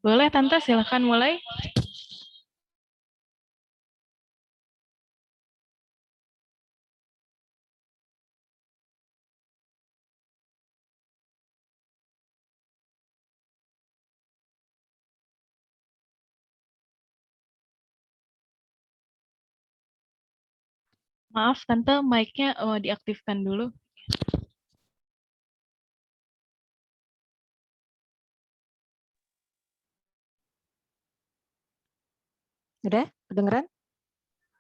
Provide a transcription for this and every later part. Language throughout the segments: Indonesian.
Boleh Tante, silakan mulai. Maaf Tante, mic-nya diaktifkan dulu. Udah? Kedengeran?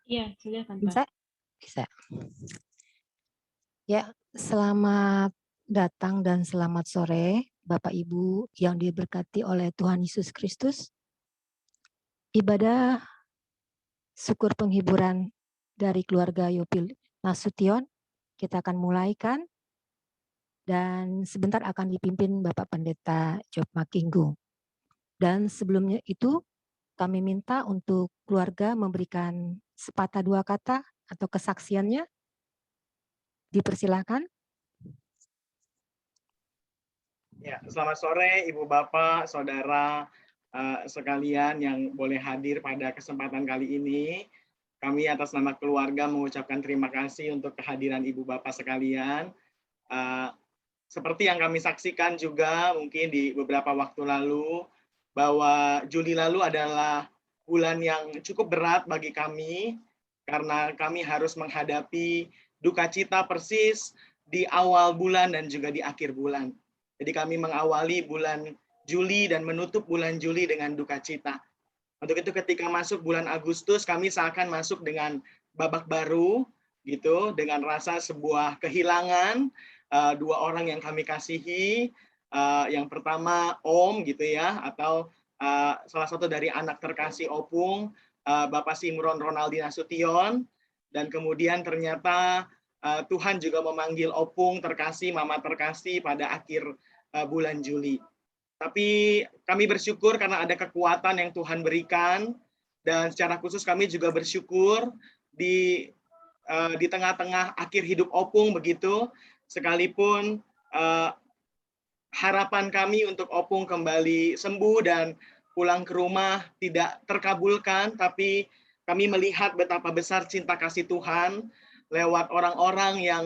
Iya, sudah Tante. Bisa? Bisa. Ya, selamat datang dan selamat sore Bapak Ibu yang diberkati oleh Tuhan Yesus Kristus. Ibadah syukur penghiburan dari keluarga Yopil Nasution kita akan mulaikan dan sebentar akan dipimpin Bapak Pendeta Job Makinggung. Dan sebelumnya itu kami minta untuk keluarga memberikan sepatah dua kata atau kesaksiannya. Dipersilakan. Ya, selamat sore Ibu Bapak, Saudara sekalian yang boleh hadir pada kesempatan kali ini. Kami atas nama keluarga mengucapkan terima kasih untuk kehadiran Ibu Bapak sekalian. Seperti yang kami saksikan juga mungkin di beberapa waktu lalu, bahwa Juli lalu adalah bulan yang cukup berat bagi kami, karena kami harus menghadapi duka cita persis di awal bulan dan juga di akhir bulan. Jadi kami mengawali bulan Juli dan menutup bulan Juli dengan duka cita. Untuk itu ketika masuk bulan Agustus, kami seakan masuk dengan babak baru, gitu, dengan rasa sebuah kehilangan dua orang yang kami kasihi. Yang pertama Om, gitu ya, atau salah satu dari anak terkasih Opung, Bapak Simron Ronaldi Nasution, dan kemudian ternyata Tuhan juga memanggil Opung terkasih, Mama terkasih pada akhir bulan Juli. Tapi kami bersyukur karena ada kekuatan yang Tuhan berikan, dan secara khusus kami juga bersyukur di tengah-tengah akhir hidup Opung begitu, sekalipun harapan kami untuk Opung kembali sembuh dan pulang ke rumah tidak terkabulkan, tapi kami melihat betapa besar cinta kasih Tuhan lewat orang-orang yang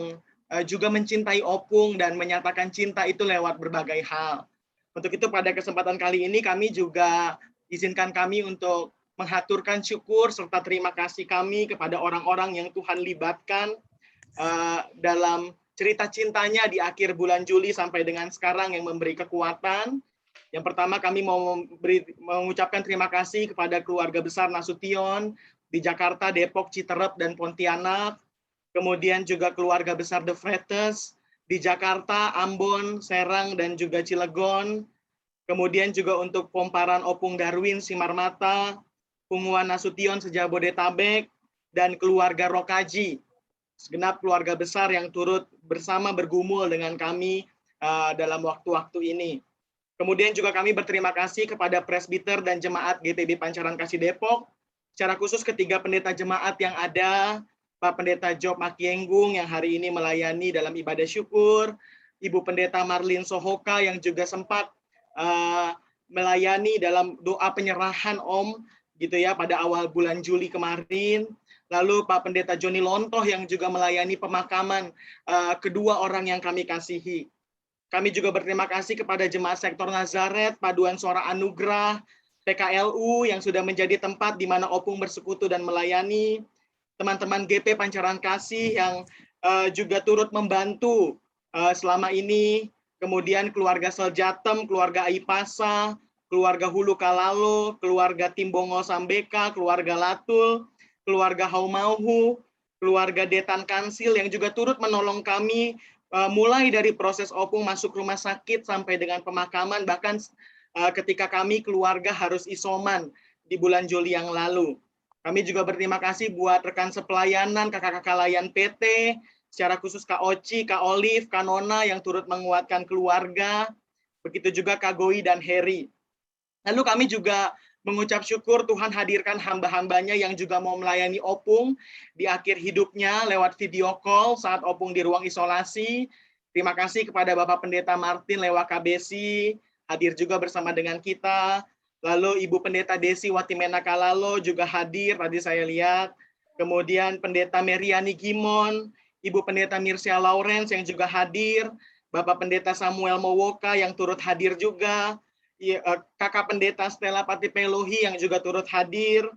juga mencintai Opung dan menyatakan cinta itu lewat berbagai hal. Untuk itu pada kesempatan kali ini kami juga izinkan kami untuk menghaturkan syukur serta terima kasih kami kepada orang-orang yang Tuhan libatkan dalam cerita cintanya di akhir bulan Juli sampai dengan sekarang yang memberi kekuatan. Yang pertama kami mau mengucapkan terima kasih kepada keluarga besar Nasution di Jakarta, Depok, Citerep, dan Pontianak. Kemudian juga keluarga besar The Fretes di Jakarta, Ambon, Serang, dan juga Cilegon. Kemudian juga untuk Pomparan Opung Darwin, Simarmata, Punguan Nasution Sejabodetabek, dan keluarga Rokaji. Segenap keluarga besar yang turut bersama bergumul dengan kami dalam waktu-waktu ini. Kemudian juga kami berterima kasih kepada presbiter dan jemaat GPB Pancaran Kasih Depok, secara khusus ketiga pendeta jemaat yang ada, Pak Pendeta Job Makinggung yang hari ini melayani dalam ibadah syukur, Ibu Pendeta Marlin Sohoka yang juga sempat melayani dalam doa penyerahan Om, gitu ya, pada awal bulan Juli kemarin. Lalu Pak Pendeta Joni Lontoh yang juga melayani pemakaman kedua orang yang kami kasihi. Kami juga berterima kasih kepada Jemaat Sektor Nazaret, Paduan Suara Anugerah, PKLU yang sudah menjadi tempat di mana Opung bersekutu dan melayani. Teman-teman GP Pancaran Kasih yang juga turut membantu selama ini. Kemudian keluarga Seljatem, keluarga Aipasa, keluarga Hulu Kalalo, keluarga Timbongo Sambeka, keluarga Latul, keluarga Haumauhu, keluarga Detan Kansil yang juga turut menolong kami mulai dari proses Opung masuk rumah sakit sampai dengan pemakaman, bahkan ketika kami keluarga harus isoman di bulan Juli yang lalu. Kami juga berterima kasih buat rekan sepelayanan, kakak-kakak layan PT, secara khusus Kak Oci, Kak Olive, Kak Nona yang turut menguatkan keluarga, begitu juga Kak Goi dan Heri. Lalu kami juga mengucap syukur Tuhan hadirkan hamba-hambanya yang juga mau melayani Opung di akhir hidupnya lewat video call saat Opung di ruang isolasi. Terima kasih kepada Bapak Pendeta Martin lewat KBC, hadir juga bersama dengan kita. Lalu Ibu Pendeta Desi Watimena Kalalo juga hadir, tadi saya lihat. Kemudian Pendeta Meriani Gimon, Ibu Pendeta Mircia Lawrence yang juga hadir, Bapak Pendeta Samuel Mowoka yang turut hadir juga, Kakak Pendeta Stella Patipelohi yang juga turut hadir,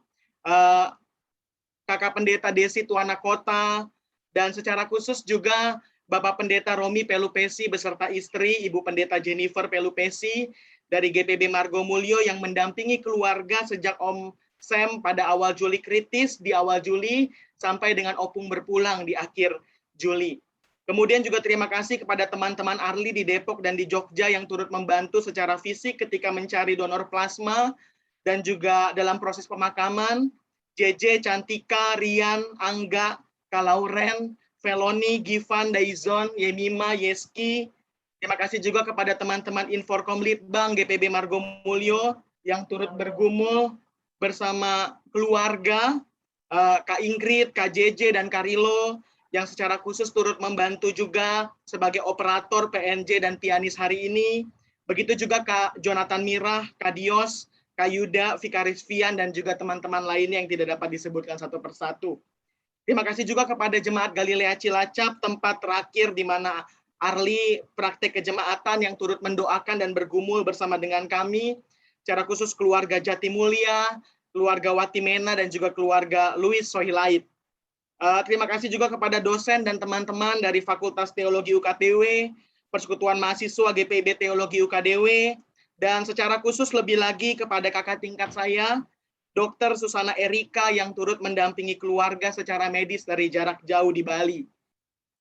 Kakak Pendeta Desi Tuana Kota, dan secara khusus juga Bapak Pendeta Romi Pelupesi beserta istri, Ibu Pendeta Jennifer Pelupesi, dari GPB Margomulyo yang mendampingi keluarga sejak Om Sam pada awal Juli kritis, di awal Juli, sampai dengan Opung berpulang di akhir Juli. Kemudian juga terima kasih kepada teman-teman Arli di Depok dan di Jogja yang turut membantu secara fisik ketika mencari donor plasma, dan juga dalam proses pemakaman, JJ, Cantika, Rian, Angga, Kalauren, Feloni, Givan, Daizon, Yemima, Yeski. Terima kasih juga kepada teman-teman Inforkom Litbang GPB Margomulyo yang turut bergumul bersama keluarga, Kak Ingrid, Kak JJ, dan Kak Rilo, yang secara khusus turut membantu juga sebagai operator PNJ dan pianis hari ini. Begitu juga Kak Jonathan Mirah, Kak Dios, Kak Yuda, Vikaris Vian, dan juga teman-teman lainnya yang tidak dapat disebutkan satu persatu. Terima kasih juga kepada Jemaat Galilea Cilacap, tempat terakhir di mana Arli praktek kejemaatan yang turut mendoakan dan bergumul bersama dengan kami, secara khusus keluarga Jatimulia, keluarga Watimena, dan juga keluarga Louis Sohilait. Terima kasih juga kepada dosen dan teman-teman dari Fakultas Teologi UKTW, Persekutuan Mahasiswa GPIB Teologi UKDW, dan secara khusus lebih lagi kepada kakak tingkat saya, Dr. Susana Erika yang turut mendampingi keluarga secara medis dari jarak jauh di Bali.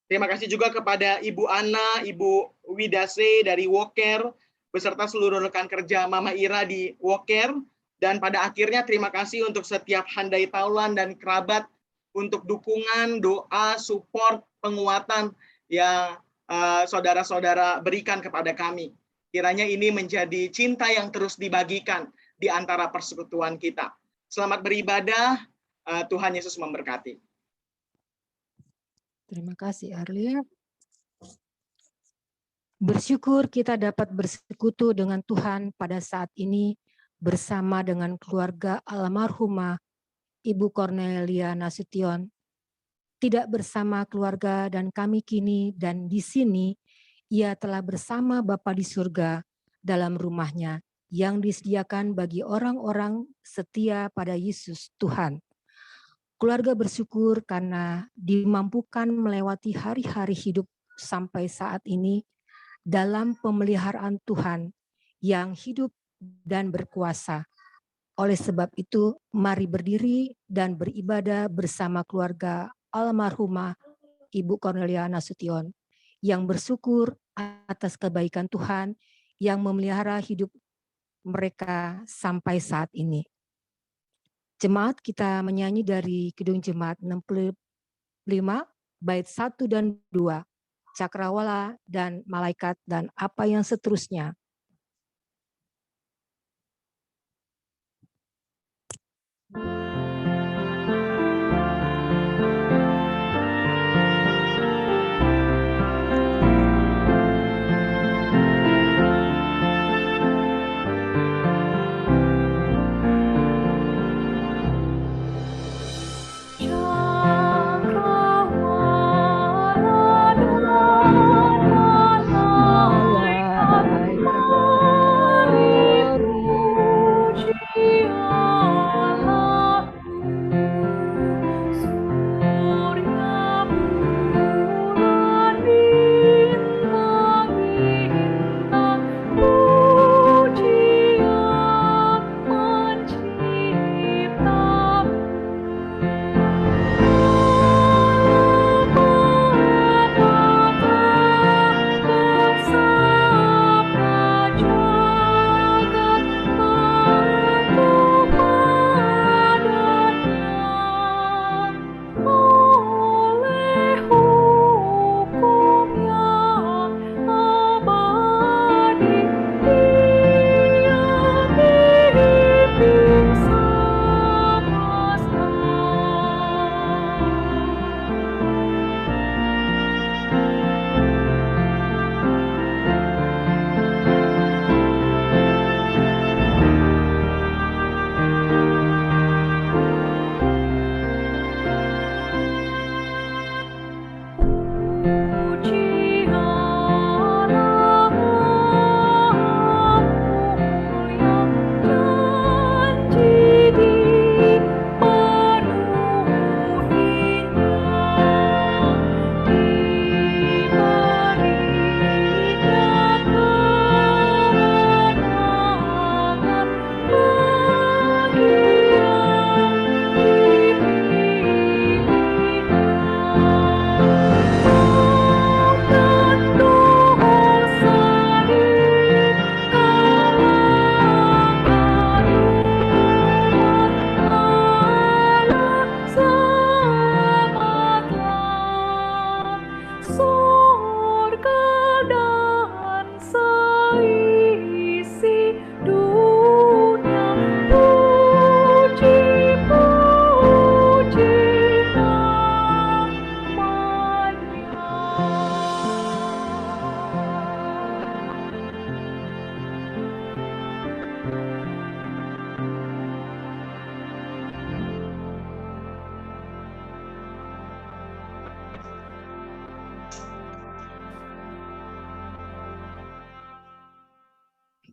Terima kasih juga kepada Ibu Ana, Ibu Widase dari Woker, beserta seluruh rekan kerja Mama Ira di Woker, dan pada akhirnya terima kasih untuk setiap handai taulan dan kerabat untuk dukungan, doa, support, penguatan yang saudara-saudara berikan kepada kami. Kiranya ini menjadi cinta yang terus dibagikan di antara persekutuan kita. Selamat beribadah, Tuhan Yesus memberkati. Terima kasih Arli. Bersyukur kita dapat bersekutu dengan Tuhan pada saat ini bersama dengan keluarga almarhumah Ibu Cornelia Nasution. Tidak bersama keluarga dan kami kini dan di sini, ia telah bersama Bapa di surga dalam rumahnya yang disediakan bagi orang-orang setia pada Yesus Tuhan. Keluarga bersyukur karena dimampukan melewati hari-hari hidup sampai saat ini dalam pemeliharaan Tuhan yang hidup dan berkuasa. Oleh sebab itu, mari berdiri dan beribadah bersama keluarga almarhumah Ibu Cornelia Nasution yang bersyukur atas kebaikan Tuhan yang memelihara hidup mereka sampai saat ini. Jemaat, kita menyanyi dari Kidung Jemaat 65, bait 1 dan 2, Cakrawala dan Malaikat dan apa yang seterusnya. Malaikat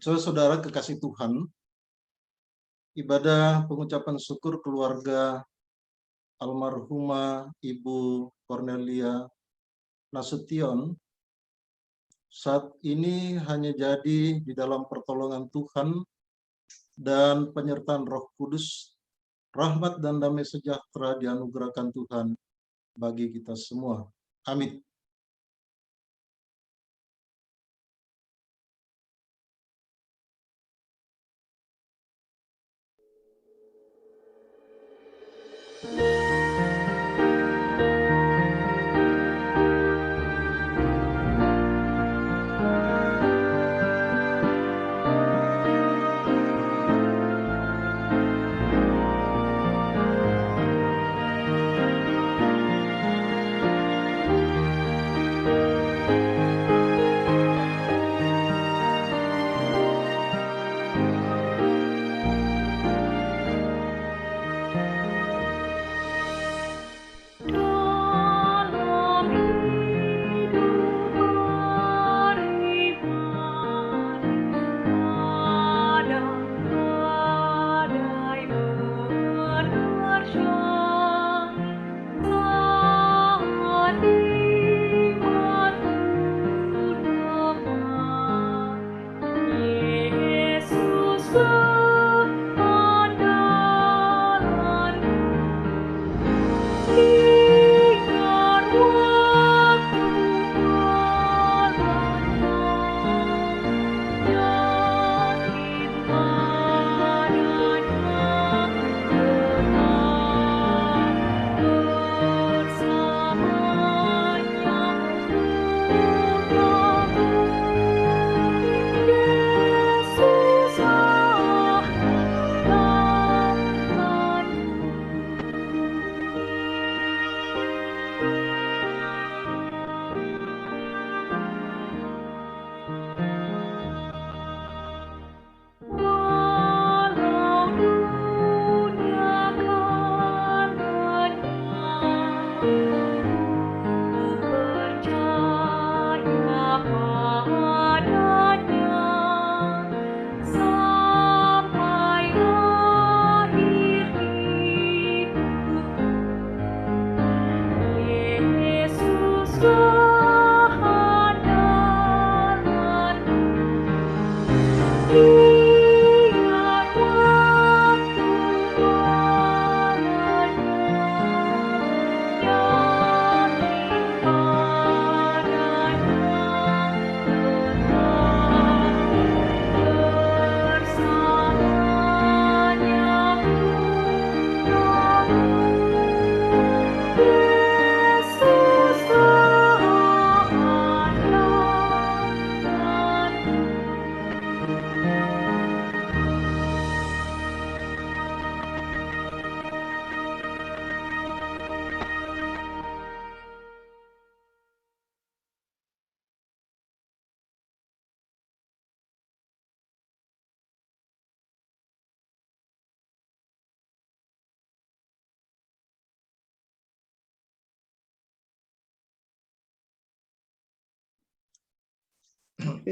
Saudara kekasih Tuhan, ibadah pengucapan syukur keluarga almarhumah Ibu Cornelia Nasution saat ini hanya jadi di dalam pertolongan Tuhan dan penyertaan Roh Kudus, rahmat dan damai sejahtera dianugerahkan Tuhan bagi kita semua. Amin.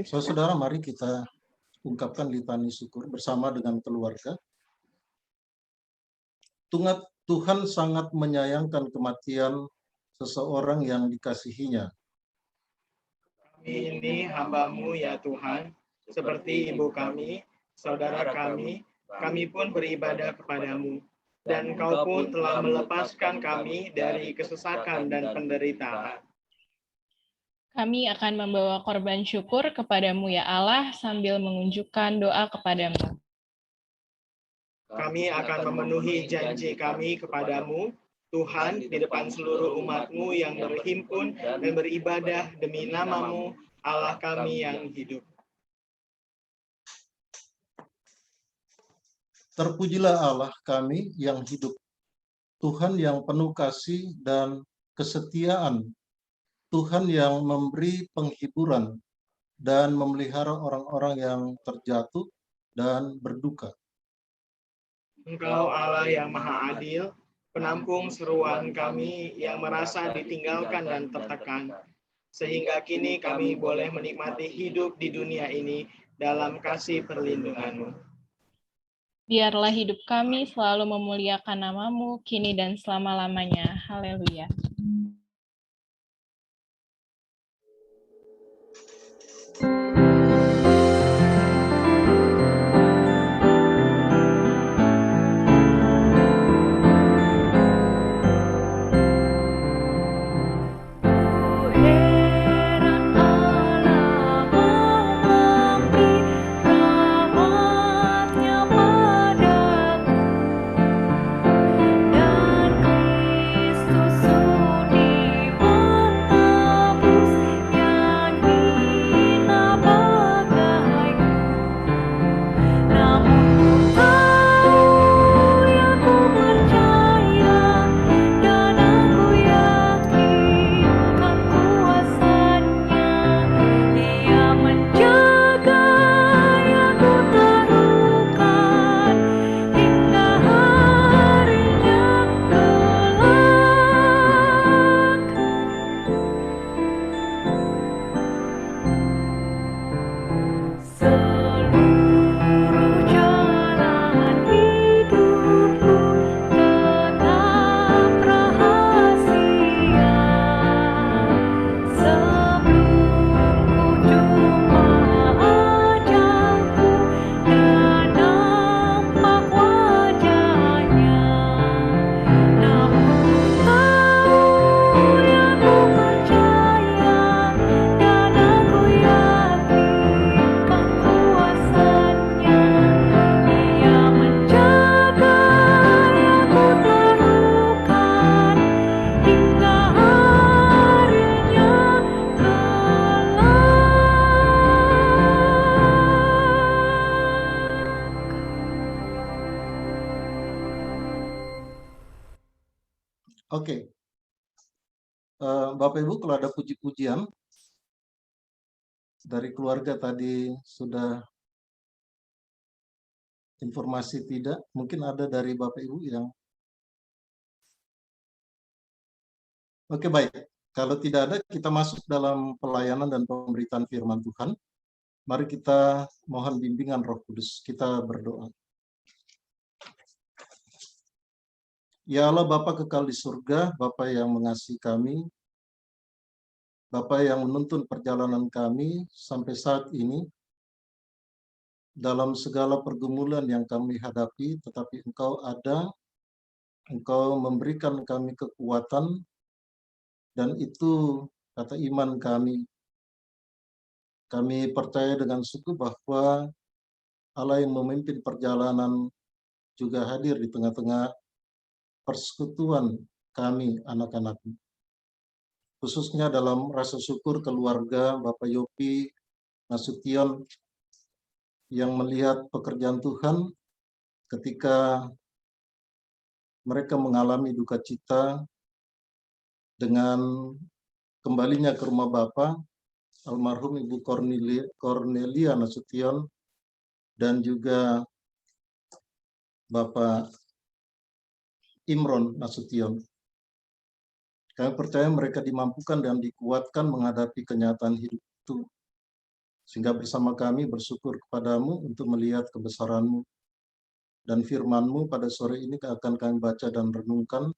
Saudara, mari kita ungkapkan litani syukur bersama dengan keluarga. Tuhan sangat menyayangkan kematian seseorang yang dikasihinya. Ini hamba-Mu ya Tuhan, seperti ibu kami, saudara kami pun beribadah kepadamu. Dan Engkau pun telah melepaskan kami dari kesesakan dan penderitaan. Kami akan membawa korban syukur kepadamu ya Allah sambil mengunjukkan doa kepadamu. Kami akan memenuhi janji kami kepadamu, Tuhan, di depan seluruh umat-Mu yang berhimpun dan beribadah demi nama-Mu, Allah kami yang hidup. Terpujilah Allah kami yang hidup, Tuhan yang penuh kasih dan kesetiaan, Tuhan yang memberi penghiburan dan memelihara orang-orang yang terjatuh dan berduka. Engkau Allah yang maha adil, penampung seruan kami yang merasa ditinggalkan dan tertekan, sehingga kini kami boleh menikmati hidup di dunia ini dalam kasih perlindungan-Mu. Biarlah hidup kami selalu memuliakan nama-Mu, kini dan selama-lamanya. Haleluya. Oke. Bapak Ibu, kalau ada puji-pujian dari keluarga tadi sudah informasi tidak, mungkin ada dari Bapak Ibu yang... Oke, baik. Kalau tidak ada, kita masuk dalam pelayanan dan pemberitaan firman Tuhan. Mari kita mohon bimbingan Roh Kudus. Kita berdoa. Ya Allah, Bapa kekal di surga, Bapa yang mengasihi kami, Bapa yang menuntun perjalanan kami sampai saat ini, dalam segala pergumulan yang kami hadapi, tetapi Engkau ada, Engkau memberikan kami kekuatan, dan itu kata iman kami. Kami percaya dengan sungguh bahwa Allah yang memimpin perjalanan juga hadir di tengah-tengah persekutuan kami, anak-anak-Mu. Khususnya dalam rasa syukur keluarga Bapak Yopi Nasution yang melihat pekerjaan Tuhan ketika mereka mengalami duka cita dengan kembalinya ke rumah Bapak, almarhum Ibu Cornelia Nasution, dan juga Bapak Imron Nasution. Kami percaya mereka dimampukan dan dikuatkan menghadapi kenyataan hidup itu. Sehingga bersama kami bersyukur kepadamu untuk melihat kebesaran-Mu. Dan firman-Mu pada sore ini akan kami baca dan renungkan.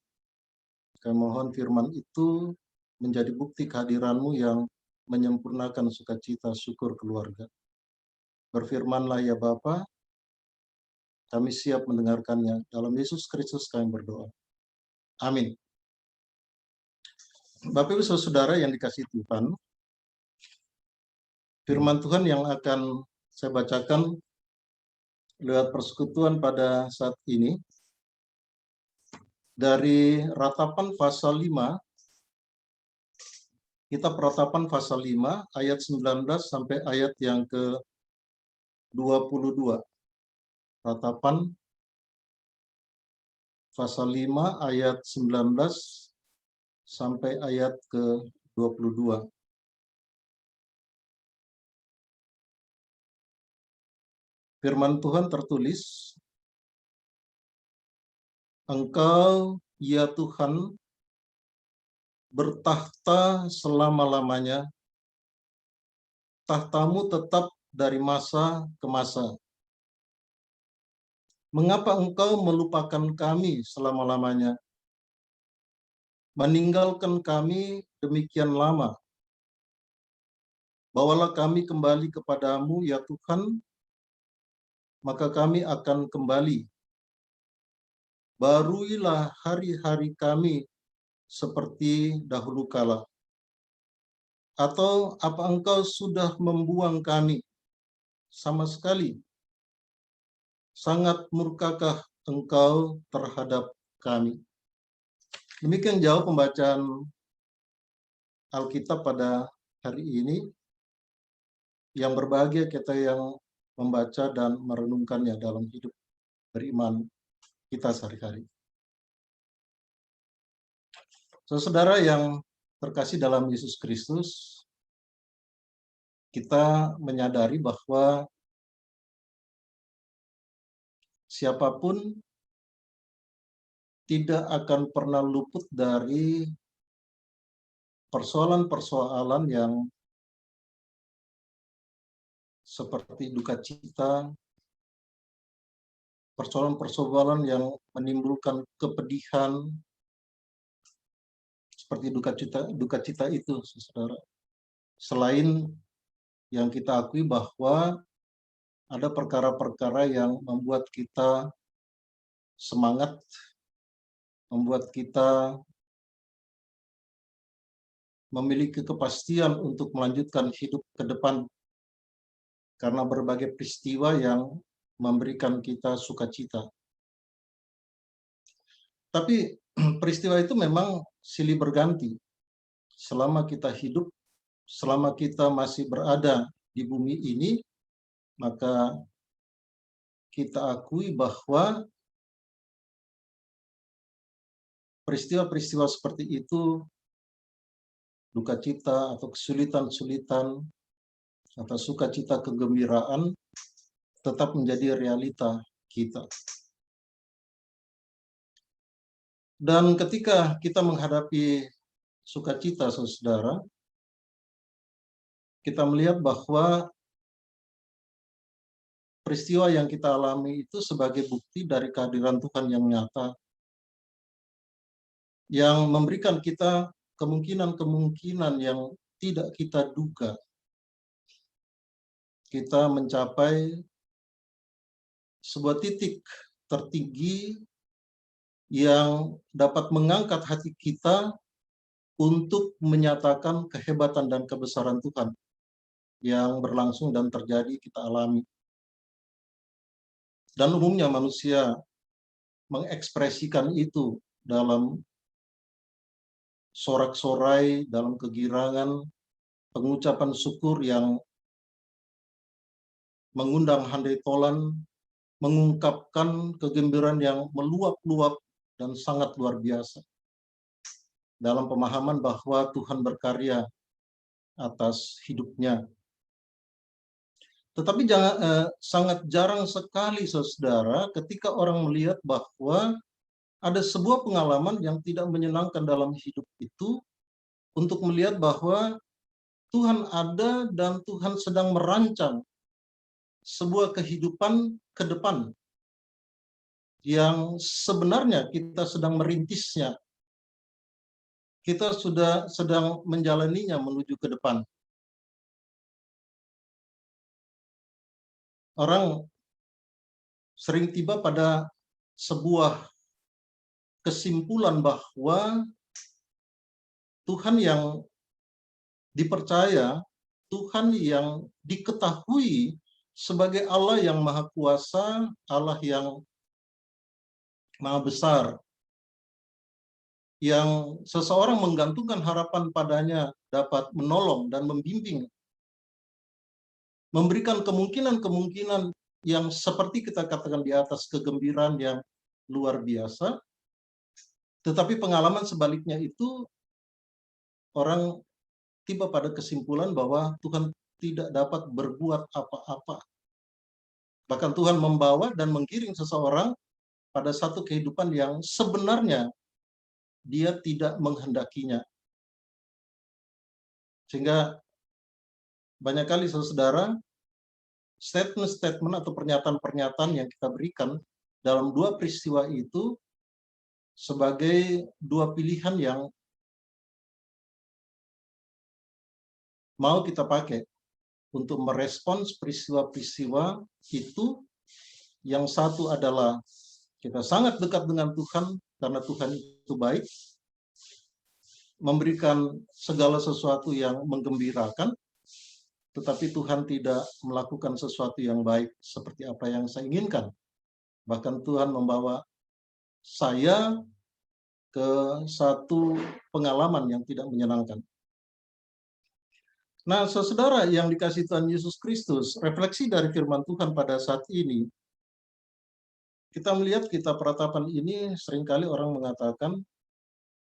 Kami mohon firman itu menjadi bukti kehadiran-Mu yang menyempurnakan sukacita syukur keluarga. Berfirmanlah ya Bapa, kami siap mendengarkannya. Dalam Yesus Kristus kami berdoa. Amin. Bapak Ibu Saudara yang dikasihi Tuhan, firman Tuhan yang akan saya bacakan lewat persekutuan pada saat ini dari Ratapan pasal 5. Kita Ratapan pasal 5 ayat 19 sampai ayat yang ke-22. Ratapan pasal 5 ayat 19 sampai ayat ke-22. Firman Tuhan tertulis, Engkau, ya Tuhan, bertahta selama-lamanya, tahtamu tetap dari masa ke masa. Mengapa engkau melupakan kami selama-lamanya? Meninggalkan kami demikian lama. Bawalah kami kembali kepadamu, ya Tuhan, maka kami akan kembali. Baruilah hari-hari kami seperti dahulu kala. Atau apa engkau sudah membuang kami sama sekali? Sangat murkakah engkau terhadap kami? Demikian jauh pembacaan Alkitab pada hari ini. Yang berbahagia kita yang membaca dan merenungkannya dalam hidup beriman kita sehari-hari. Saudara yang terkasih dalam Yesus Kristus, kita menyadari bahwa siapapun tidak akan pernah luput dari persoalan-persoalan yang seperti duka cita, persoalan-persoalan yang menimbulkan kepedihan, seperti duka cita itu, saudara. Selain yang kita akui bahwa ada perkara-perkara yang membuat kita semangat, membuat kita memiliki kepastian untuk melanjutkan hidup ke depan karena berbagai peristiwa yang memberikan kita sukacita. Tapi peristiwa itu memang silih berganti. Selama kita hidup, selama kita masih berada di bumi ini, maka kita akui bahwa peristiwa-peristiwa seperti itu, duka cita atau kesulitan-sulitan, atau sukacita kegembiraan, tetap menjadi realita kita. Dan ketika kita menghadapi sukacita, saudara, kita melihat bahwa peristiwa yang kita alami itu sebagai bukti dari kehadiran Tuhan yang nyata, yang memberikan kita kemungkinan-kemungkinan yang tidak kita duga. Kita mencapai sebuah titik tertinggi yang dapat mengangkat hati kita untuk menyatakan kehebatan dan kebesaran Tuhan yang berlangsung dan terjadi kita alami. Dan umumnya manusia mengekspresikan itu dalam sorak-sorai, dalam kegirangan, pengucapan syukur yang mengundang handai tolan, mengungkapkan kegembiraan yang meluap-luap dan sangat luar biasa. Dalam pemahaman bahwa Tuhan berkarya atas hidupnya. Tetapi sangat jarang sekali, saudara, ketika orang melihat bahwa ada sebuah pengalaman yang tidak menyenangkan dalam hidup itu, untuk melihat bahwa Tuhan ada dan Tuhan sedang merancang sebuah kehidupan ke depan yang sebenarnya kita sedang merintisnya. Kita sudah sedang menjalaninya menuju ke depan. Orang sering tiba pada sebuah kesimpulan bahwa Tuhan yang dipercaya, Tuhan yang diketahui sebagai Allah yang Maha Kuasa, Allah yang Maha Besar, yang seseorang menggantungkan harapan padanya dapat menolong dan membimbing, memberikan kemungkinan-kemungkinan yang seperti kita katakan di atas, kegembiraan yang luar biasa. Tetapi pengalaman sebaliknya itu, orang tiba pada kesimpulan bahwa Tuhan tidak dapat berbuat apa-apa. Bahkan Tuhan membawa dan menggiring seseorang pada satu kehidupan yang sebenarnya dia tidak menghendakinya. Sehingga banyak kali saudara, statement-statement atau pernyataan-pernyataan yang kita berikan dalam dua peristiwa itu sebagai dua pilihan yang mau kita pakai untuk merespons peristiwa-peristiwa itu. Yang satu adalah kita sangat dekat dengan Tuhan karena Tuhan itu baik, memberikan segala sesuatu yang menggembirakan, tetapi Tuhan tidak melakukan sesuatu yang baik seperti apa yang saya inginkan. Bahkan Tuhan membawa saya ke satu pengalaman yang tidak menyenangkan. Nah, saudara yang dikasihi Tuhan Yesus Kristus, refleksi dari firman Tuhan pada saat ini, kita melihat kitab Ratapan ini seringkali orang mengatakan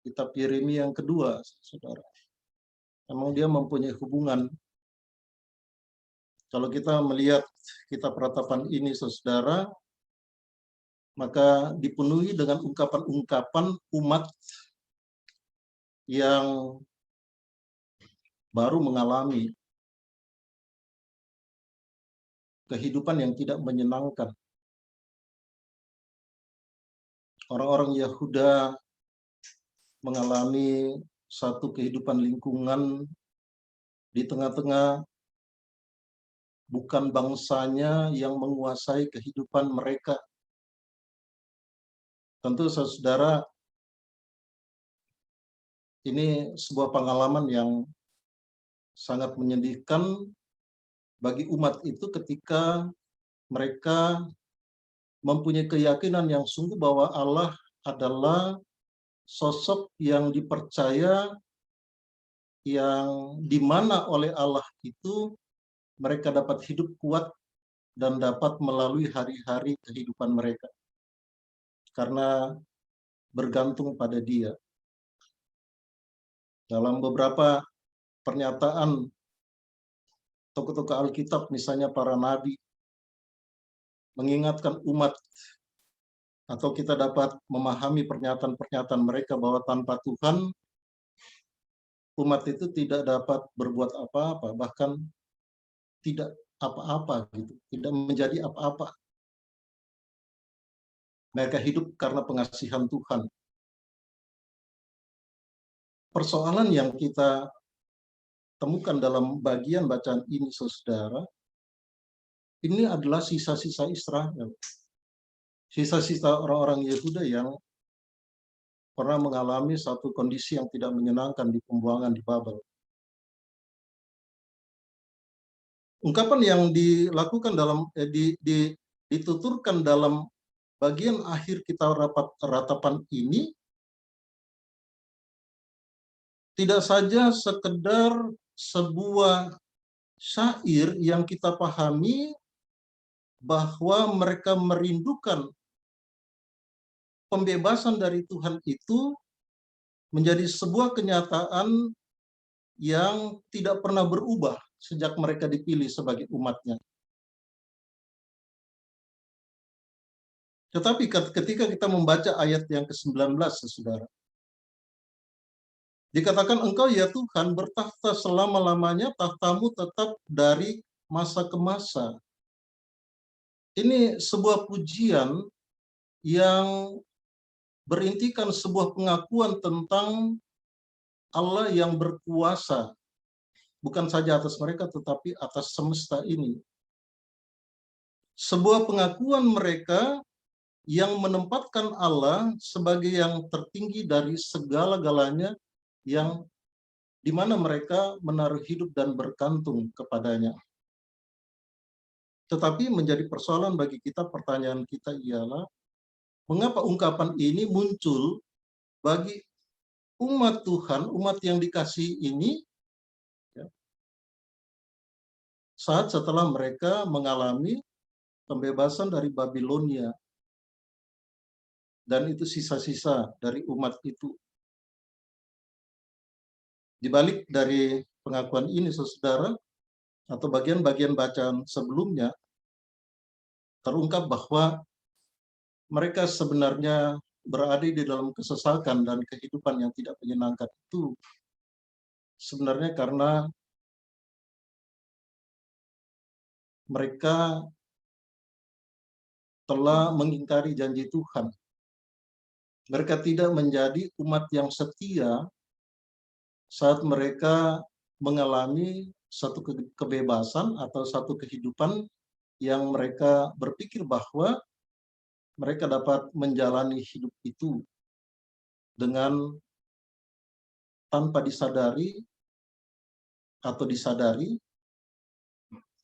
kitab Yeremia yang kedua, saudara. Memang dia mempunyai hubungan. Kalau kita melihat kitab Ratapan ini, saudara, maka dipenuhi dengan ungkapan-ungkapan umat yang baru mengalami kehidupan yang tidak menyenangkan. Orang-orang Yahuda mengalami satu kehidupan lingkungan di tengah-tengah bukan bangsanya yang menguasai kehidupan mereka. Tentu saudara, ini sebuah pengalaman yang sangat menyedihkan bagi umat itu ketika mereka mempunyai keyakinan yang sungguh bahwa Allah adalah sosok yang dipercaya, yang dimana oleh Allah itu mereka dapat hidup kuat dan dapat melalui hari-hari kehidupan mereka karena bergantung pada Dia. Dalam beberapa pernyataan tokoh-tokoh Alkitab, misalnya para nabi, mengingatkan umat, atau kita dapat memahami pernyataan-pernyataan mereka bahwa tanpa Tuhan, umat itu tidak dapat berbuat apa-apa, bahkan tidak apa-apa gitu, tidak menjadi apa-apa. Mereka hidup karena pengasihan Tuhan. Persoalan yang kita temukan dalam bagian bacaan ini, saudara, ini adalah sisa-sisa Israel. Sisa-sisa orang-orang Yehuda yang pernah mengalami satu kondisi yang tidak menyenangkan di pembuangan di Babel. Ungkapan yang dilakukan dalam dituturkan dalam bagian akhir kitab Ratapan ini tidak saja sekedar sebuah syair yang kita pahami bahwa mereka merindukan pembebasan dari Tuhan itu menjadi sebuah kenyataan yang tidak pernah berubah sejak mereka dipilih sebagai umatnya. Tetapi ketika kita membaca ayat yang ke-19, saudara, dikatakan, engkau ya Tuhan bertahta selama-lamanya, tahtamu tetap dari masa ke masa. Ini sebuah pujian yang berintikan sebuah pengakuan tentang Allah yang berkuasa, bukan saja atas mereka, tetapi atas semesta ini. Sebuah pengakuan mereka yang menempatkan Allah sebagai yang tertinggi dari segala-galanya, yang di mana mereka menaruh hidup dan bergantung kepadanya. Tetapi menjadi persoalan bagi kita, pertanyaan kita ialah, mengapa ungkapan ini muncul bagi umat Tuhan, umat yang dikasihi ini, ya, saat setelah mereka mengalami pembebasan dari Babilonia, dan itu sisa-sisa dari umat itu. Di balik dari pengakuan ini, saudara, atau bagian-bagian bacaan sebelumnya, terungkap bahwa mereka sebenarnya berada di dalam kesesakan dan kehidupan yang tidak menyenangkan itu sebenarnya karena mereka telah mengingkari janji Tuhan. Mereka tidak menjadi umat yang setia saat mereka mengalami satu kebebasan atau satu kehidupan yang mereka berpikir bahwa mereka dapat menjalani hidup itu dengan tanpa disadari atau disadari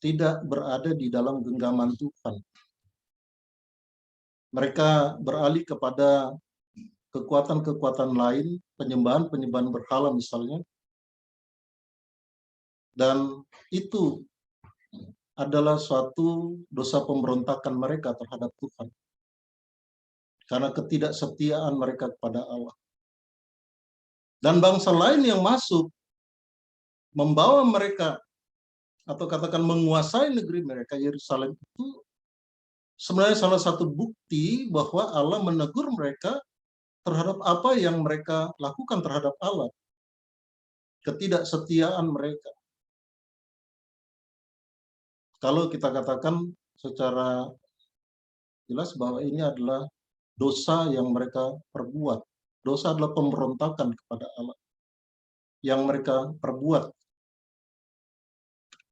tidak berada di dalam genggaman Tuhan. Mereka beralih kepada kekuatan-kekuatan lain, penyembahan-penyembahan berhala misalnya. Dan itu adalah suatu dosa pemberontakan mereka terhadap Tuhan. Karena ketidaksetiaan mereka kepada Allah. Dan bangsa lain yang masuk membawa mereka atau katakan menguasai negeri mereka, Yerusalem itu sebenarnya salah satu bukti bahwa Allah menegur mereka terhadap apa yang mereka lakukan terhadap Allah. Ketidaksetiaan mereka. Kalau kita katakan secara jelas bahwa ini adalah dosa yang mereka perbuat. Dosa adalah pemberontakan kepada Allah yang mereka perbuat.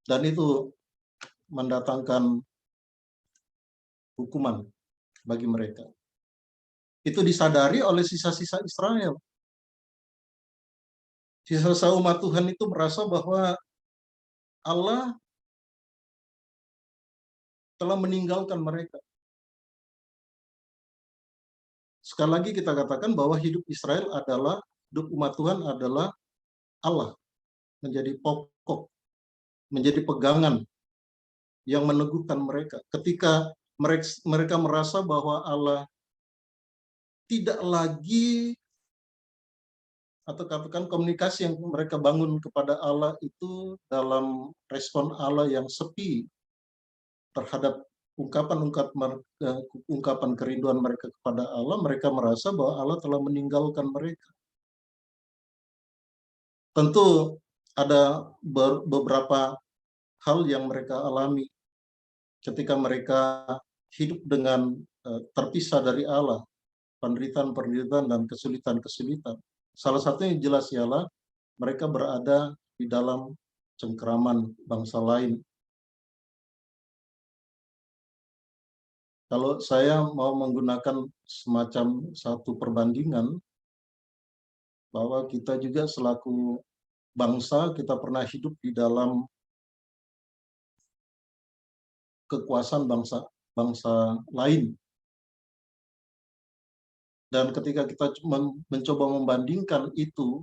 Dan itu mendatangkan hukuman bagi mereka. Itu disadari oleh sisa-sisa Israel. Sisa-sisa umat Tuhan itu merasa bahwa Allah telah meninggalkan mereka. Sekali lagi kita katakan bahwa hidup Israel adalah, hidup umat Tuhan adalah Allah. Menjadi pokok, menjadi pegangan yang meneguhkan mereka. Ketika mereka merasa bahwa Allah tidak lagi, atau katakan komunikasi yang mereka bangun kepada Allah itu dalam respon Allah yang sepi terhadap ungkapan kerinduan mereka kepada Allah, mereka merasa bahwa Allah telah meninggalkan mereka. Tentu ada beberapa hal yang mereka alami ketika mereka hidup dengan terpisah dari Allah, penderitaan-penderitaan dan kesulitan-kesulitan. Salah satunya jelas ialah mereka berada di dalam cengkeraman bangsa lain. Kalau saya mau menggunakan semacam satu perbandingan, bahwa kita juga selaku bangsa, kita pernah hidup di dalam kekuasaan bangsa lain. Dan ketika kita mencoba membandingkan itu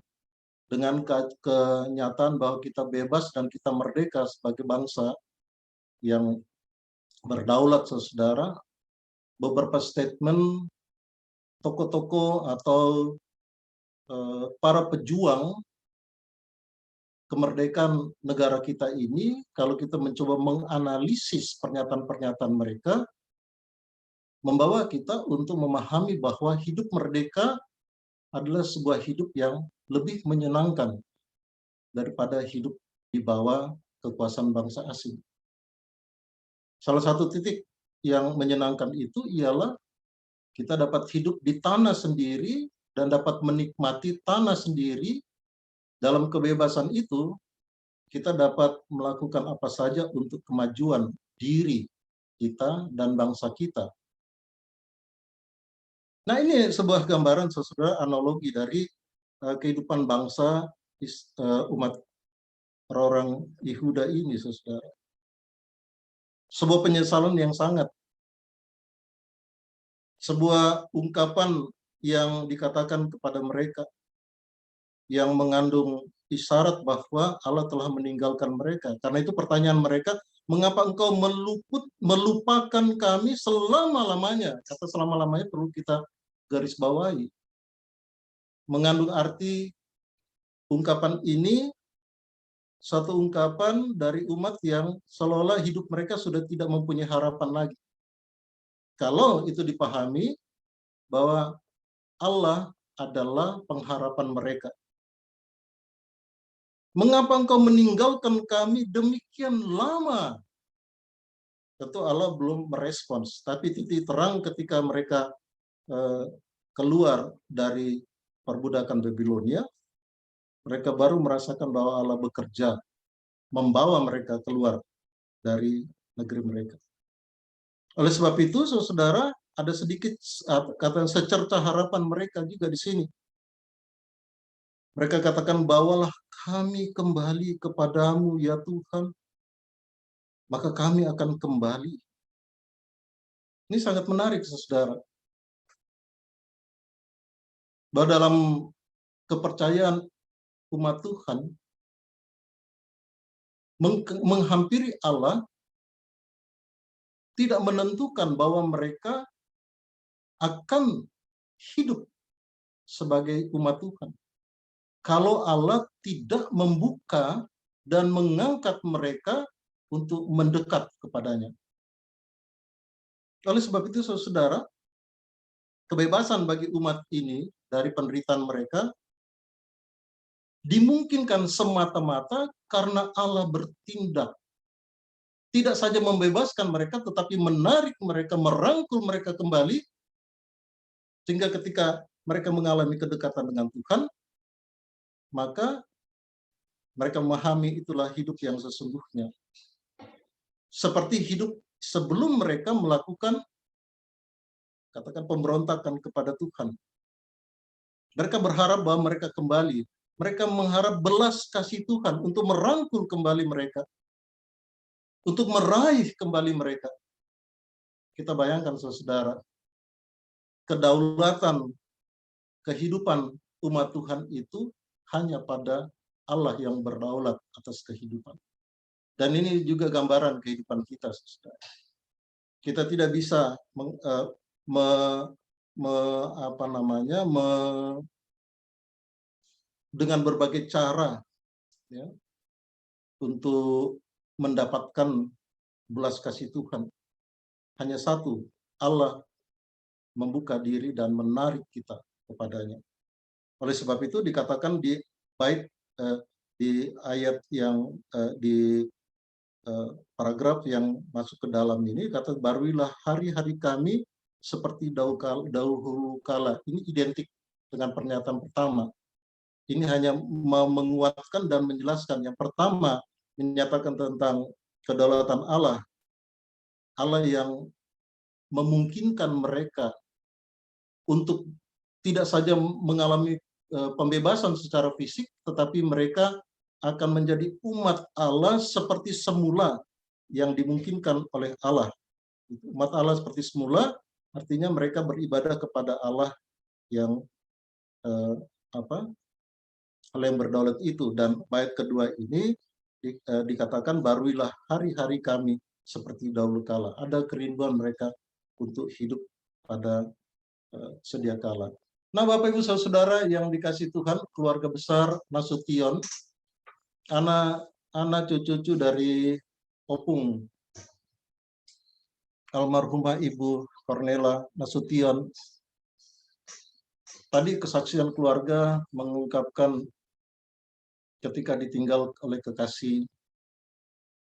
dengan kenyataan bahwa kita bebas dan kita merdeka sebagai bangsa yang berdaulat, saudara, beberapa statement tokoh-tokoh atau para pejuang kemerdekaan negara kita ini, kalau kita mencoba menganalisis pernyataan-pernyataan mereka, membawa kita untuk memahami bahwa hidup merdeka adalah sebuah hidup yang lebih menyenangkan daripada hidup di bawah kekuasaan bangsa asing. Salah satu titik yang menyenangkan itu ialah kita dapat hidup di tanah sendiri dan dapat menikmati tanah sendiri. Dalam kebebasan itu, kita dapat melakukan apa saja untuk kemajuan diri kita dan bangsa kita. Nah, ini sebuah gambaran, saudara, analogi dari kehidupan bangsa umat orang Yehuda ini, saudara. Sebuah penyesalan yang sangat, sebuah ungkapan yang dikatakan kepada mereka yang mengandung isyarat bahwa Allah telah meninggalkan mereka. Karena itu pertanyaan mereka, mengapa engkau melupakan kami selama-lamanya? Kata selama-lamanya perlu kita garis bawahi. Mengandung arti ungkapan ini, satu ungkapan dari umat yang seolah-olah hidup mereka sudah tidak mempunyai harapan lagi. Kalau itu dipahami bahwa Allah adalah pengharapan mereka. Mengapa engkau meninggalkan kami demikian lama? tentu Allah belum merespons. Tapi titik terang ketika mereka keluar dari perbudakan Babilonia, mereka baru merasakan bahwa Allah bekerja, membawa mereka keluar dari negeri mereka. Oleh sebab itu, saudara, ada sedikit kata secerca harapan mereka juga di sini. Mereka katakan, bawalah kami kembali kepadamu ya Tuhan, maka kami akan kembali. Ini sangat menarik, saudara. Bahwa dalam kepercayaan umat Tuhan, menghampiri Allah tidak menentukan bahwa mereka akan hidup sebagai umat Tuhan. Kalau Allah tidak membuka dan mengangkat mereka untuk mendekat kepadanya. Oleh sebab itu, saudara, kebebasan bagi umat ini dari penderitaan mereka dimungkinkan semata-mata karena Allah bertindak. Tidak saja membebaskan mereka, tetapi menarik mereka, merangkul mereka kembali, sehingga ketika mereka mengalami kedekatan dengan Tuhan, maka mereka memahami itulah hidup yang sesungguhnya. Seperti hidup sebelum mereka melakukan, katakan, pemberontakan kepada Tuhan. Mereka berharap bahwa mereka kembali. Mereka mengharap belas kasih Tuhan untuk merangkul kembali mereka, untuk meraih kembali mereka. Kita bayangkan, saudara, kedaulatan kehidupan umat Tuhan itu hanya pada Allah yang berdaulat atas kehidupan. Dan ini juga gambaran kehidupan kita, saudara. Kita tidak bisa dengan berbagai cara, ya, untuk mendapatkan belas kasih Tuhan. Hanya satu, Allah membuka diri dan menarik kita kepadanya. Oleh sebab itu dikatakan di bait di ayat yang di paragraf yang masuk ke dalam ini, kata, barulah hari-hari kami seperti dahulu kala. Ini identik dengan pernyataan pertama. Ini hanya menguatkan dan menjelaskan. Yang pertama, menyatakan tentang kedaulatan Allah. Allah yang memungkinkan mereka untuk tidak saja mengalami pembebasan secara fisik, tetapi mereka akan menjadi umat Allah seperti semula yang dimungkinkan oleh Allah. Umat Allah seperti semula, artinya mereka beribadah kepada Allah yang Allah yang berdaulat itu. Dan bait kedua ini dikatakan, barulah hari-hari kami seperti dahulu kala. Ada kerinduan mereka untuk hidup pada sedia kala. Nah, Bapak Ibu Saudara yang dikasih Tuhan, keluarga besar Nasution, anak cucu dari Opung, almarhumah Ibu Cornela Nasution. Tadi kesaksian keluarga mengungkapkan ketika ditinggal oleh kekasih,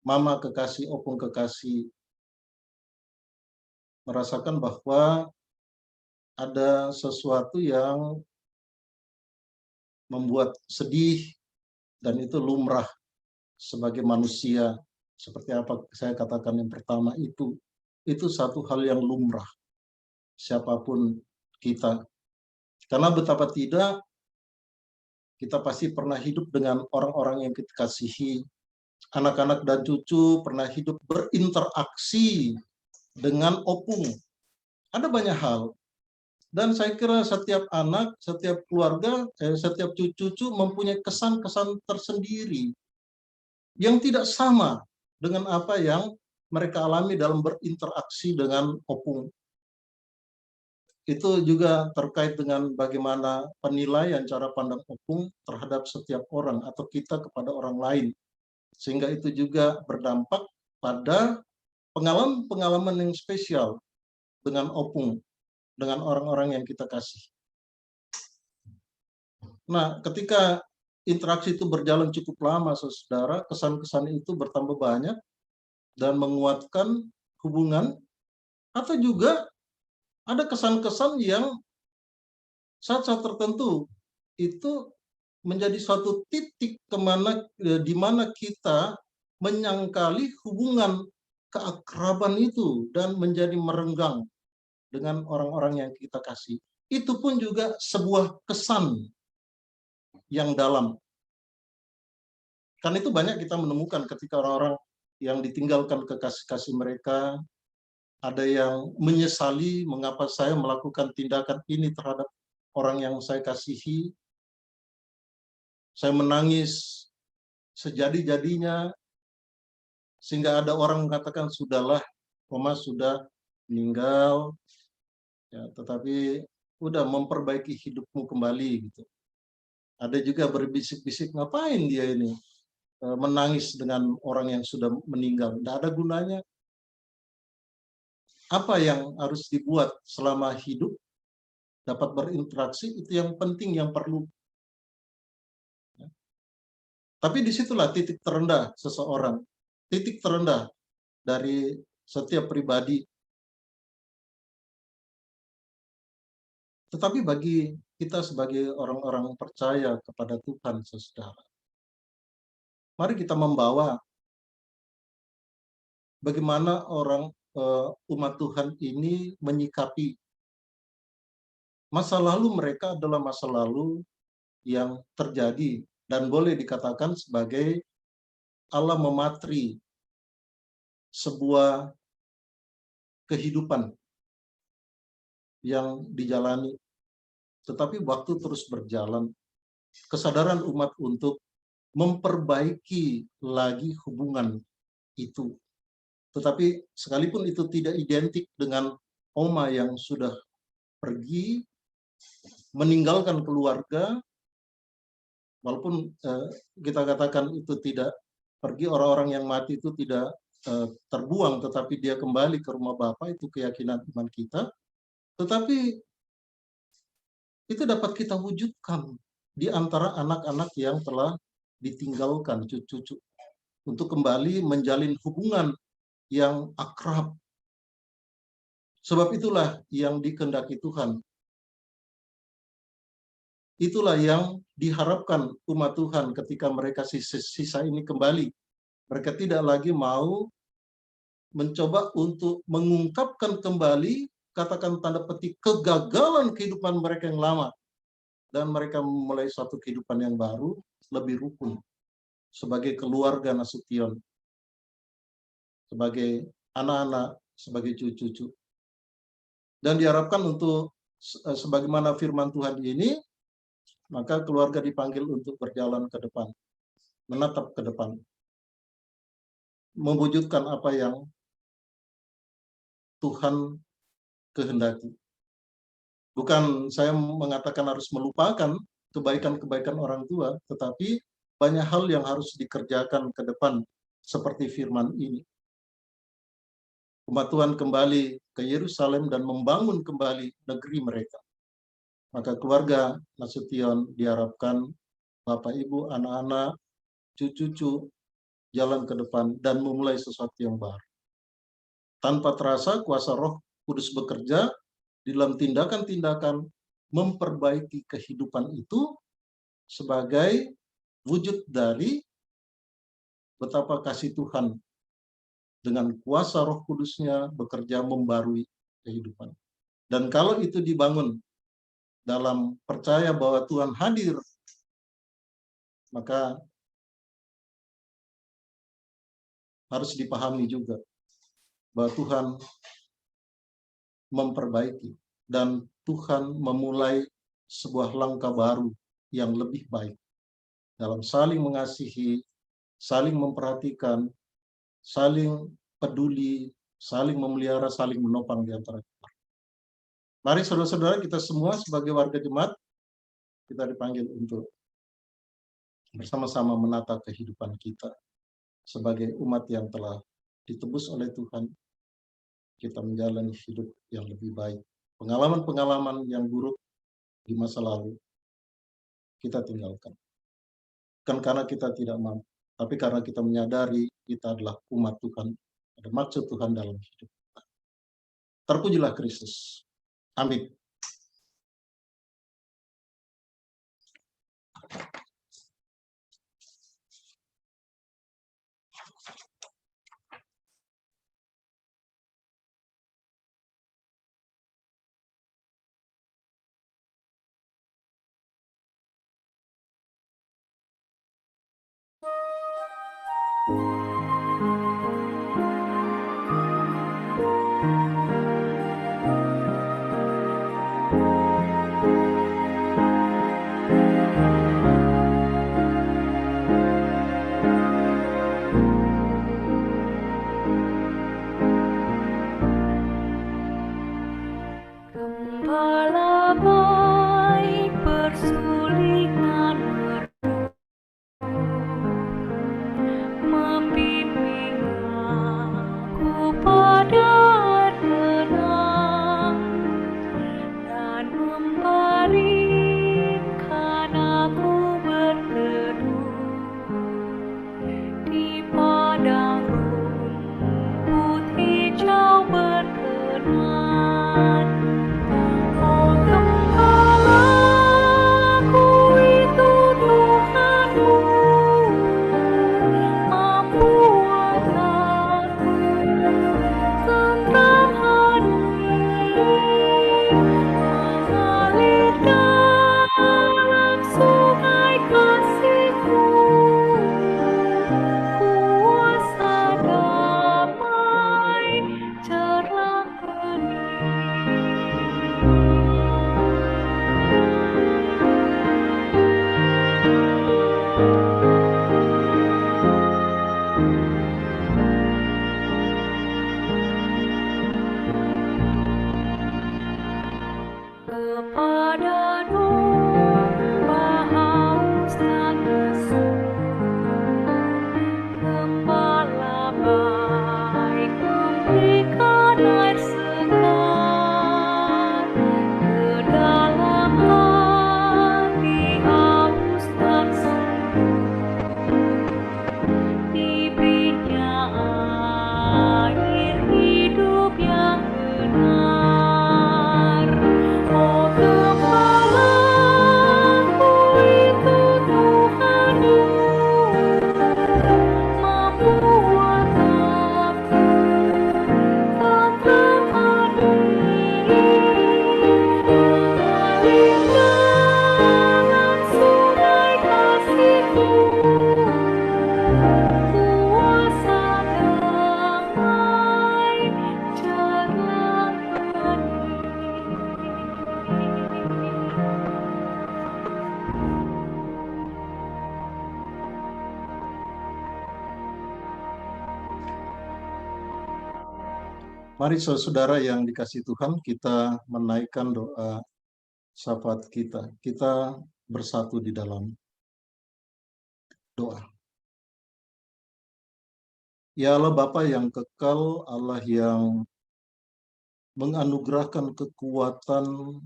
mama kekasih, opung kekasih, merasakan bahwa ada sesuatu yang membuat sedih, dan itu lumrah sebagai manusia. Seperti apa saya katakan yang pertama, itu satu hal yang lumrah siapapun kita. Karena betapa tidak, kita pasti pernah hidup dengan orang-orang yang kita kasihi. Anak-anak dan cucu pernah hidup berinteraksi dengan opung. Ada banyak hal. Dan saya kira setiap anak, setiap keluarga, setiap cucu mempunyai kesan-kesan tersendiri yang tidak sama dengan apa yang mereka alami dalam berinteraksi dengan opung. Itu juga terkait dengan bagaimana penilaian cara pandang opung terhadap setiap orang atau kita kepada orang lain. Sehingga itu juga berdampak pada pengalaman-pengalaman yang spesial dengan opung, dengan orang-orang yang kita kasih. Nah, ketika interaksi itu berjalan cukup lama, saudara, kesan-kesan itu bertambah banyak dan menguatkan hubungan, atau juga ada kesan-kesan yang saat-saat tertentu itu menjadi suatu titik di mana kita menyangkali hubungan keakraban itu dan menjadi merenggang dengan orang-orang yang kita kasih. Itu pun juga sebuah kesan yang dalam. Kan itu banyak kita menemukan ketika orang-orang yang ditinggalkan kekasih-kasih mereka, ada yang menyesali mengapa saya melakukan tindakan ini terhadap orang yang saya kasihi. Saya menangis sejadi-jadinya, sehingga ada orang mengatakan, sudahlah, Oma sudah meninggal, ya, tetapi udah memperbaiki hidupmu kembali gitu. Ada juga berbisik-bisik, ngapain dia ini menangis dengan orang yang sudah meninggal, tidak ada gunanya. Apa yang harus dibuat selama hidup dapat berinteraksi, itu yang penting, yang perlu. Tapi disitulah titik terendah seseorang, titik terendah dari setiap pribadi. Tetapi bagi kita sebagai orang-orang percaya kepada Tuhan, saudara, mari kita membawa bagaimana umat Tuhan ini menyikapi masa lalu mereka. Adalah masa lalu yang terjadi dan boleh dikatakan sebagai Allah mematri sebuah kehidupan yang dijalani. Tetapi waktu terus berjalan, kesadaran umat untuk memperbaiki lagi hubungan itu. Tetapi sekalipun itu tidak identik dengan Oma yang sudah pergi, meninggalkan keluarga, walaupun kita katakan itu tidak pergi, orang-orang yang mati itu tidak terbuang, tetapi dia kembali ke rumah Bapa, itu keyakinan iman kita. Tetapi itu dapat kita wujudkan di antara anak-anak yang telah ditinggalkan, cucu-cucu, untuk kembali menjalin hubungan yang akrab. Sebab itulah yang dikehendaki Tuhan. Itulah yang diharapkan umat Tuhan ketika mereka sisa ini kembali. Mereka tidak lagi mau mencoba untuk mengungkapkan kembali, katakan tanda petik, kegagalan kehidupan mereka yang lama. Dan mereka memulai suatu kehidupan yang baru, lebih rukun. Sebagai keluarga Nasution. Sebagai anak-anak, sebagai cucu-cucu. Dan diharapkan untuk, sebagaimana firman Tuhan ini, maka keluarga dipanggil untuk berjalan ke depan. Menatap ke depan. Mewujudkan apa yang Tuhan kehendaki. Bukan saya mengatakan harus melupakan kebaikan-kebaikan orang tua, tetapi banyak hal yang harus dikerjakan ke depan, seperti firman ini. Umat Tuhan kembali ke Yerusalem dan membangun kembali negeri mereka. Maka keluarga Nasution diharapkan, Bapak, Ibu, anak-anak, cucu-cucu, jalan ke depan dan memulai sesuatu yang baru. Tanpa terasa kuasa Roh Kudus bekerja di dalam tindakan-tindakan memperbaiki kehidupan itu sebagai wujud dari betapa kasih Tuhan dengan kuasa Roh Kudusnya bekerja membarui kehidupan. Dan kalau itu dibangun dalam percaya bahwa Tuhan hadir, maka harus dipahami juga bahwa Tuhan memperbaiki dan Tuhan memulai sebuah langkah baru yang lebih baik dalam saling mengasihi, saling memperhatikan, saling peduli, saling memelihara, saling menopang di antara kita. Mari saudara-saudara, kita semua sebagai warga jemaat, kita dipanggil untuk bersama-sama menata kehidupan kita sebagai umat yang telah ditebus oleh Tuhan. Kita menjalani hidup yang lebih baik. Pengalaman-pengalaman yang buruk di masa lalu kita tinggalkan. Bukan karena kita tidak mampu, tapi karena kita menyadari kita adalah umat Tuhan. Ada maksud Tuhan dalam hidup. Terpujilah Kristus. Amin. Gembala baik bersulingan membimbing aku pada tenang dan membaringkan aku berteduh di padang rumput hijau berkenan. Oh gembalaku itu Tuhanku, membuat aku tentram hati, mengalir dalam sungai kasih-Ku, kuasa damai cerah kepada domba haus dan lesu, gembala baik memberikan air segar ke dalam hati haus dan sunyi, bibitnya air hidup yang benar. Oh gembalaku itu Tuhanku, membuat aku tentram hati, mengalir dalam sungai kasih-Ku, kuasa damai cerah bening. Mari saudara yang dikasihi Tuhan, kita menaikkan doa syafaat kita. Kita bersatu di dalam doa. Ya Allah Bapa yang kekal, Allah yang menganugerahkan kekuatan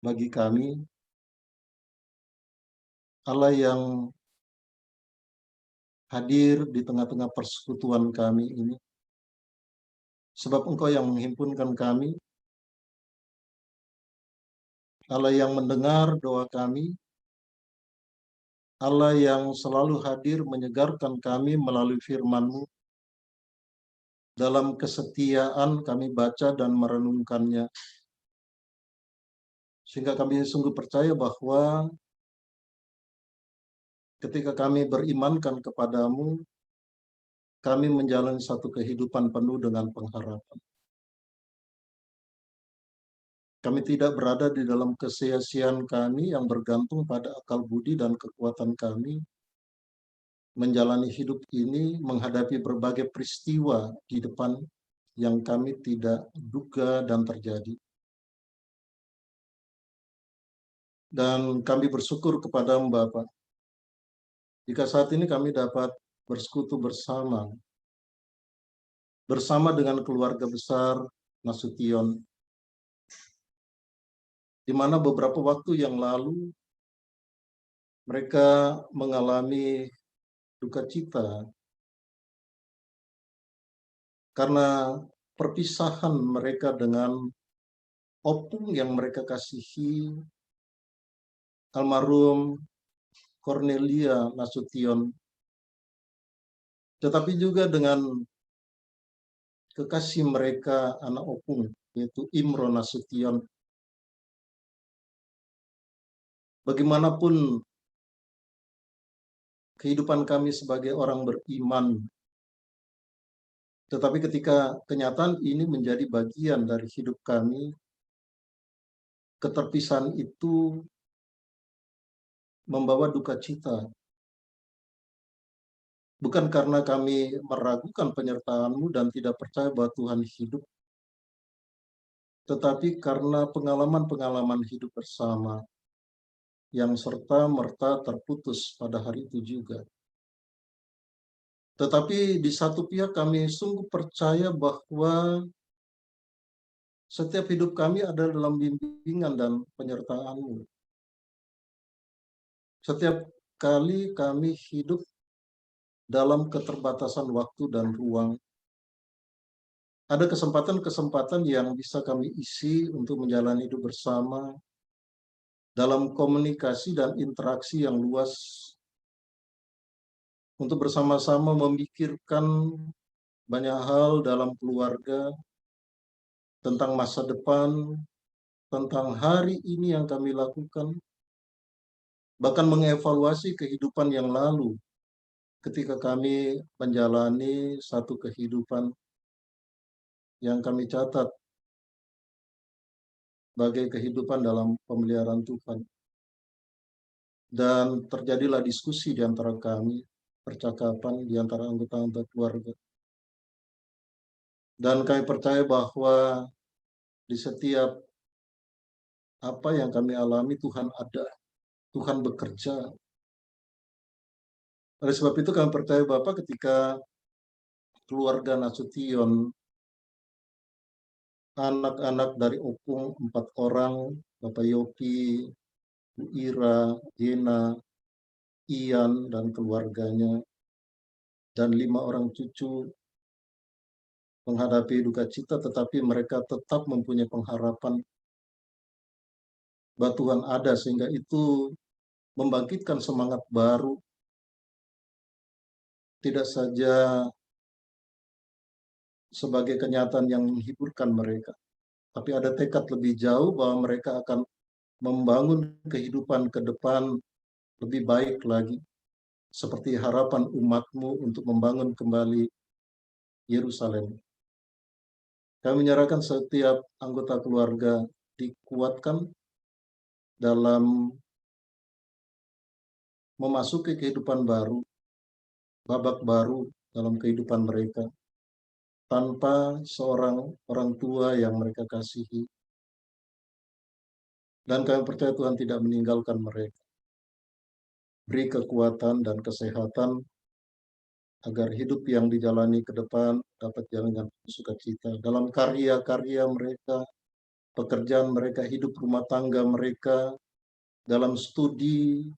bagi kami, Allah yang hadir di tengah-tengah persekutuan kami ini, sebab Engkau yang menghimpunkan kami, Allah yang mendengar doa kami, Allah yang selalu hadir menyegarkan kami melalui firman-Mu. Dalam kesetiaan kami baca dan merenungkannya, sehingga kami sungguh percaya bahwa ketika kami berimankan kepadamu, kami menjalani satu kehidupan penuh dengan pengharapan. Kami tidak berada di dalam kesia-siaan kami yang bergantung pada akal budi dan kekuatan kami menjalani hidup ini, menghadapi berbagai peristiwa di depan yang kami tidak duga dan terjadi. Dan kami bersyukur kepadamu Bapa, jika saat ini kami dapat bersekutu bersama dengan keluarga besar Nasution, di mana beberapa waktu yang lalu mereka mengalami duka cita karena perpisahan mereka dengan opung yang mereka kasihi, almarhum Cornelia Nasution, tetapi juga dengan kekasih mereka anak opung, yaitu Imron Nasution. Bagaimanapun kehidupan kami sebagai orang beriman, tetapi ketika kenyataan ini menjadi bagian dari hidup kami, keterpisahan itu membawa duka cita. Bukan karena kami meragukan penyertaan-Mu dan tidak percaya bahwa Tuhan hidup, tetapi karena pengalaman-pengalaman hidup bersama yang serta-merta terputus pada hari itu juga. Tetapi di satu pihak kami sungguh percaya bahwa setiap hidup kami ada dalam bimbingan dan penyertaan-Mu. Setiap kali kami hidup dalam keterbatasan waktu dan ruang, ada kesempatan-kesempatan yang bisa kami isi untuk menjalani hidup bersama dalam komunikasi dan interaksi yang luas, untuk bersama-sama memikirkan banyak hal dalam keluarga, tentang masa depan, tentang hari ini yang kami lakukan, bahkan mengevaluasi kehidupan yang lalu ketika kami menjalani satu kehidupan yang kami catat sebagai kehidupan dalam pemeliharaan Tuhan. Dan terjadilah diskusi di antara kami, percakapan di antara anggota-anggota keluarga. Dan kami percaya bahwa di setiap apa yang kami alami, Tuhan ada, Tuhan bekerja. Oleh sebab itu kami percaya Bapak, ketika keluarga Nasution, anak-anak dari opung 4 orang, Bapak Yopi, Bu Ira, Gena, Ian dan keluarganya, dan 5 orang cucu menghadapi duka cita, tetapi mereka tetap mempunyai pengharapan bahwa Tuhan ada, sehingga itu membangkitkan semangat baru, tidak saja sebagai kenyataan yang menghiburkan mereka, tapi ada tekad lebih jauh bahwa mereka akan membangun kehidupan ke depan lebih baik lagi, seperti harapan umat-Mu untuk membangun kembali Yerusalem. Kami menyerahkan setiap anggota keluarga dikuatkan dalam memasuki kehidupan baru, babak baru dalam kehidupan mereka, tanpa seorang orang tua yang mereka kasihi. Dan kami percaya Tuhan tidak meninggalkan mereka. Beri kekuatan dan kesehatan agar hidup yang dijalani ke depan dapat jalan dengan sukacita. Dalam karya-karya mereka, pekerjaan mereka, hidup rumah tangga mereka, dalam studi,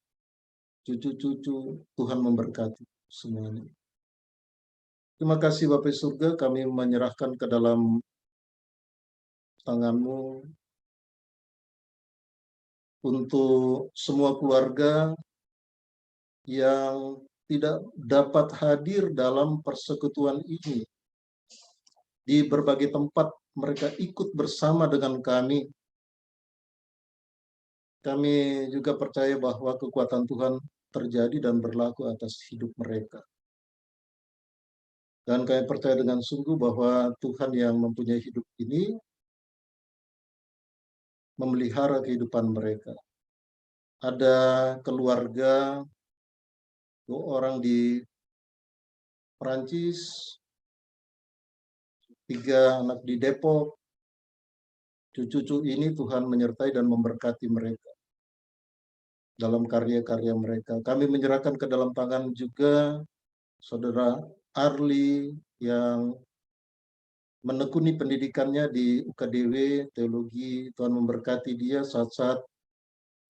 cucu-cucu, Tuhan memberkati semuanya. Terima kasih Bapak Surga, kami menyerahkan ke dalam tangan-Mu untuk semua keluarga yang tidak dapat hadir dalam persekutuan ini. Di berbagai tempat mereka ikut bersama dengan kami. Kami juga percaya bahwa kekuatan Tuhan terjadi dan berlaku atas hidup mereka. Dan kami percaya dengan sungguh bahwa Tuhan yang mempunyai hidup ini memelihara kehidupan mereka. Ada keluarga 2 orang di Perancis, 3 anak di Depok. Cucu-cucu ini Tuhan menyertai dan memberkati mereka dalam karya-karya mereka. Kami menyerahkan ke dalam tangan juga Saudara Arli yang menekuni pendidikannya di UKDW Teologi. Tuhan memberkati dia saat-saat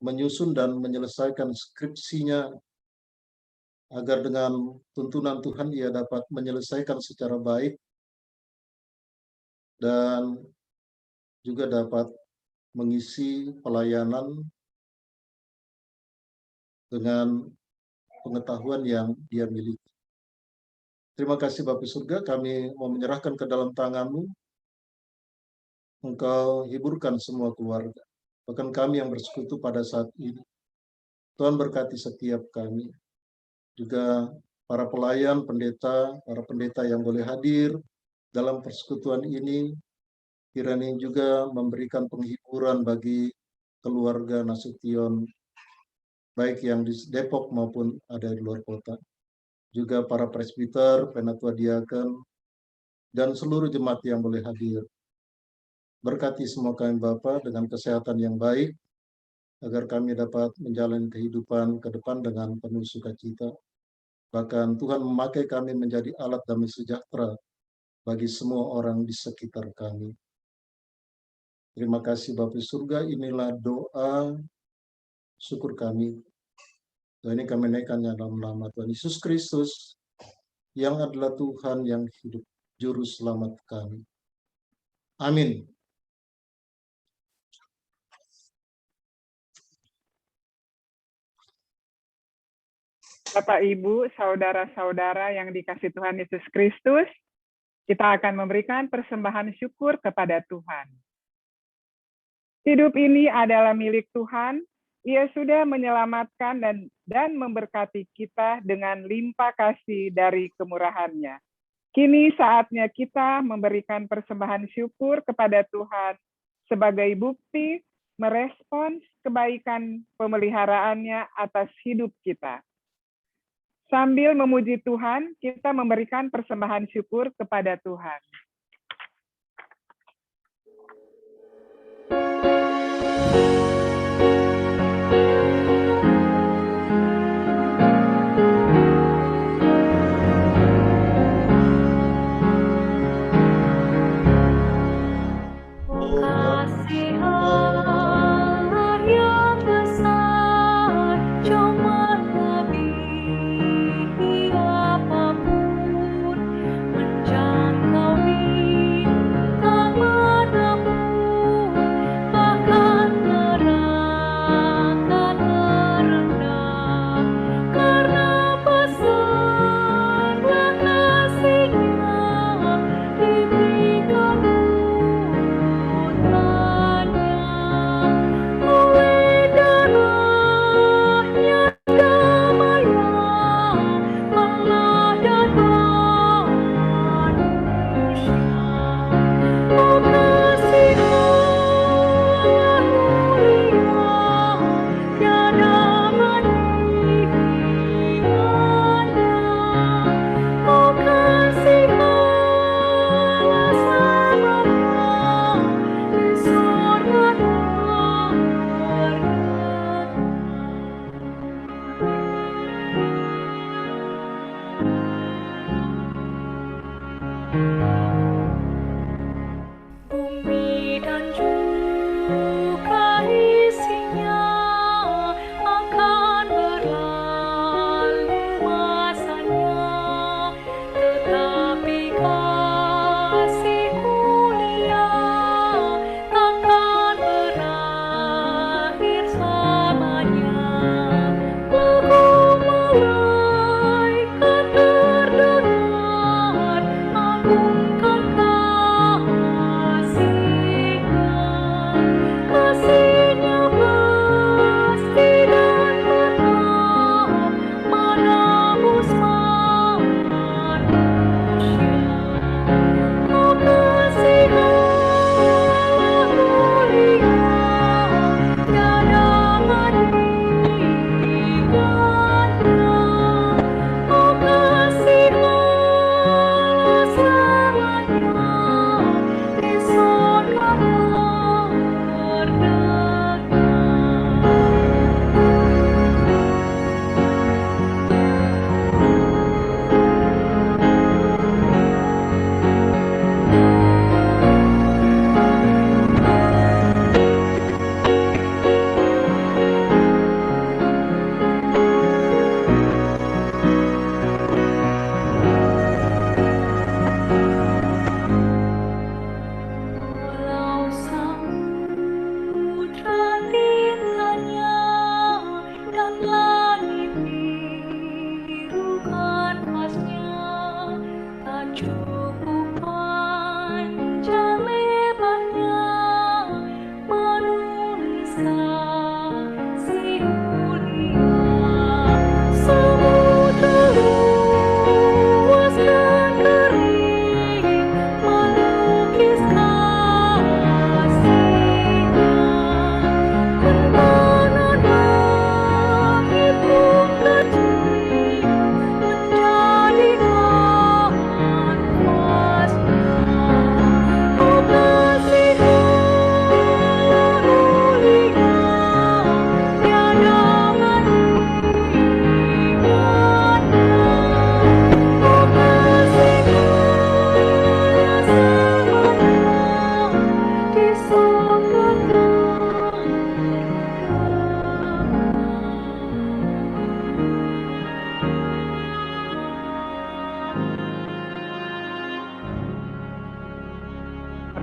menyusun dan menyelesaikan skripsinya, agar dengan tuntunan Tuhan ia dapat menyelesaikan secara baik dan juga dapat mengisi pelayanan dengan pengetahuan yang dia miliki. Terima kasih Bapa Surga, kami mau menyerahkan ke dalam tangan-Mu. Engkau hiburkan semua keluarga, bahkan kami yang bersekutu pada saat ini. Tuhan berkati setiap kami, juga para pelayan, para pendeta yang boleh hadir dalam persekutuan ini, kiranya juga memberikan penghiburan bagi keluarga Nasution, baik yang di Depok maupun ada di luar kota. Juga para presbiter, penatua diaken, dan seluruh jemaat yang boleh hadir. Berkati semua kami Bapa dengan kesehatan yang baik, agar kami dapat menjalani kehidupan ke depan dengan penuh sukacita. Bahkan Tuhan memakai kami menjadi alat damai sejahtera bagi semua orang di sekitar kami. Terima kasih Bapa Surga, inilah doa syukur kami. Dan ini kami naikkannya dalam nama Tuhan Yesus Kristus, yang adalah Tuhan yang hidup, Juru Selamat kami. Amin. Bapak, Ibu, saudara-saudara yang dikasihi Tuhan Yesus Kristus, kita akan memberikan persembahan syukur kepada Tuhan. Hidup ini adalah milik Tuhan. Ia sudah menyelamatkan dan memberkati kita dengan limpah kasih dari kemurahan-Nya. Kini saatnya kita memberikan persembahan syukur kepada Tuhan sebagai bukti merespons kebaikan pemeliharaannya atas hidup kita. Sambil memuji Tuhan, kita memberikan persembahan syukur kepada Tuhan. Kasih Allah yang besar, cuma melebihi apapun, menjangkau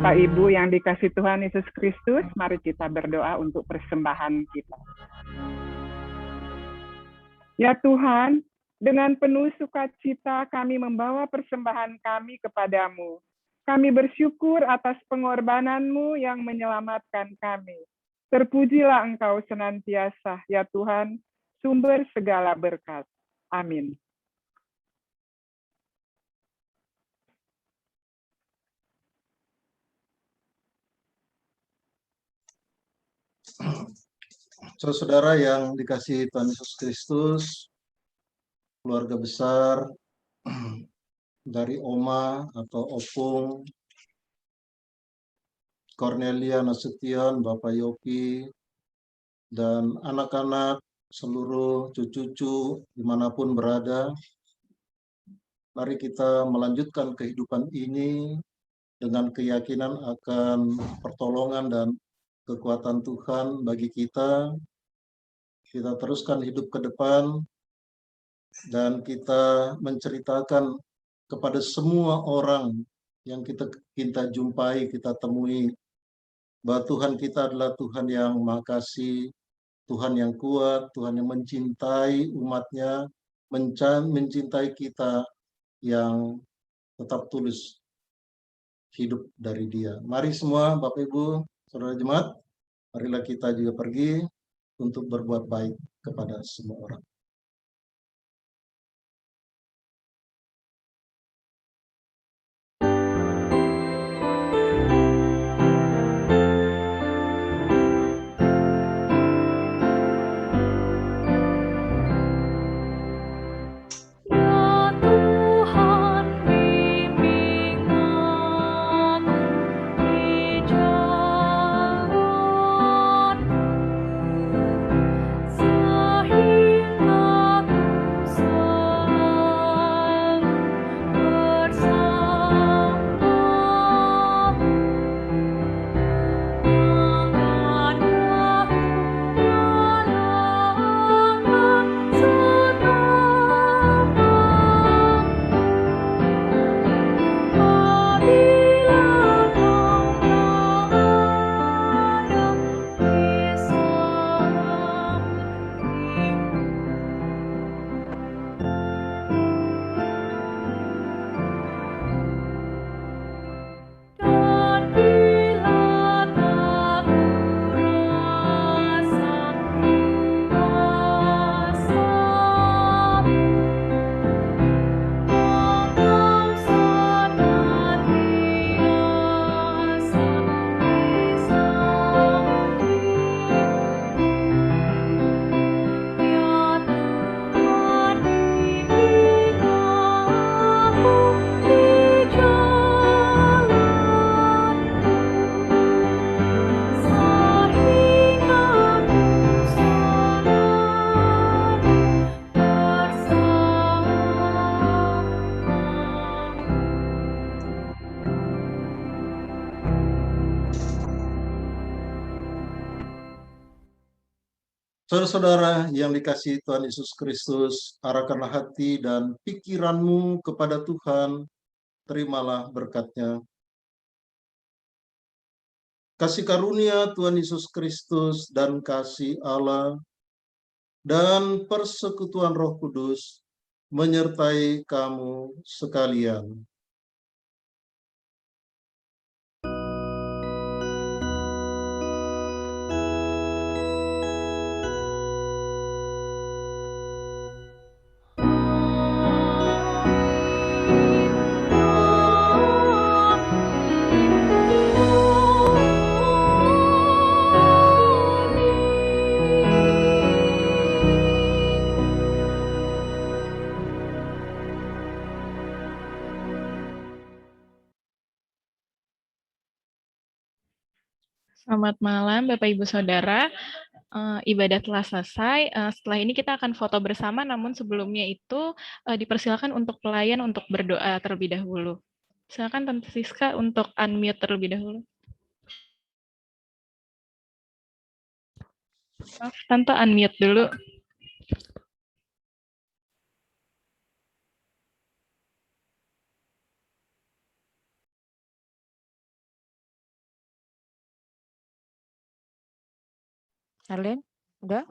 Bapak Ibu yang dikasihi Tuhan Yesus Kristus, mari kita berdoa untuk persembahan kita. Ya Tuhan, dengan penuh sukacita kami membawa persembahan kami kepadamu. Kami bersyukur atas pengorbanan-Mu yang menyelamatkan kami. Terpujilah Engkau senantiasa, ya Tuhan, sumber segala berkat. Amin. Saudara yang dikasihi Tuhan Yesus Kristus, keluarga besar dari Oma atau Opung, Cornelia Nasution, Bapak Yopi, dan anak-anak, seluruh cucu-cucu dimanapun berada, mari kita melanjutkan kehidupan ini dengan keyakinan akan pertolongan dan kekuatan Tuhan bagi kita. Kita teruskan hidup ke depan, dan kita menceritakan kepada semua orang yang kita jumpai, kita temui, bahwa Tuhan kita adalah Tuhan yang Maha Kasih, Tuhan yang kuat, Tuhan yang mencintai umatnya, mencintai kita yang tetap tulus hidup dari Dia. Mari semua Bapak Ibu, Saudara Jemaat, marilah kita juga pergi untuk berbuat baik kepada semua orang. Ya Tuhan, bimbing aku di jalan-Mu, sehingga ku selalu bersama-Mu. Dengan halangan setanang, apabila Kau berada di sampingku. Dan bila tak kurasa kuasa-Mu, Engkau senantiasa di sampingku. Ya Tuhan, bimbing aku di jalan-Mu, sehingga ku selalu Saudara-saudara yang dikasihi Tuhan Yesus Kristus, arahkanlah hati dan pikiranmu kepada Tuhan, terimalah berkat-Nya. Kasih karunia Tuhan Yesus Kristus dan kasih Allah dan persekutuan Roh Kudus menyertai kamu sekalian. Selamat malam Bapak Ibu Saudara. Ibadah telah selesai. Setelah ini kita akan foto bersama, namun sebelumnya itu dipersilakan untuk pelayan untuk berdoa terlebih dahulu. Silakan Tante Siska untuk unmute terlebih dahulu. Maaf, Tante unmute dulu. Arlene, udah?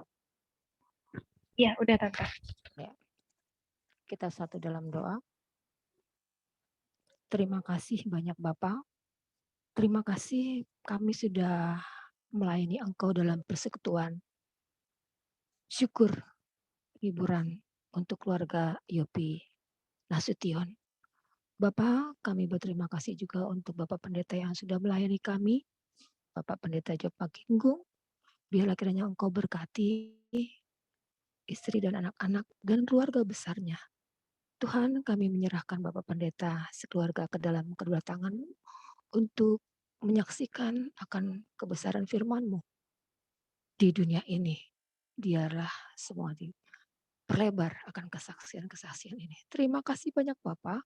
Iya, udah Tante. Kita satu dalam doa. Terima kasih banyak Bapak. Terima kasih kami sudah melayani Engkau dalam persekutuan. Syukur hiburan untuk keluarga Yopi Nasution. Bapak, kami berterima kasih juga untuk Bapak Pendeta yang sudah melayani kami. Bapak Pendeta Job Pakinggung, biarlah kiranya Engkau berkati istri dan anak-anak dan keluarga besarnya. Tuhan, kami menyerahkan Bapak Pendeta sekeluarga ke dalam kedua tangan-Mu untuk menyaksikan akan kebesaran firman-Mu di dunia ini. Biarlah semua diperlebar akan kesaksian-kesaksian ini. Terima kasih banyak Bapak.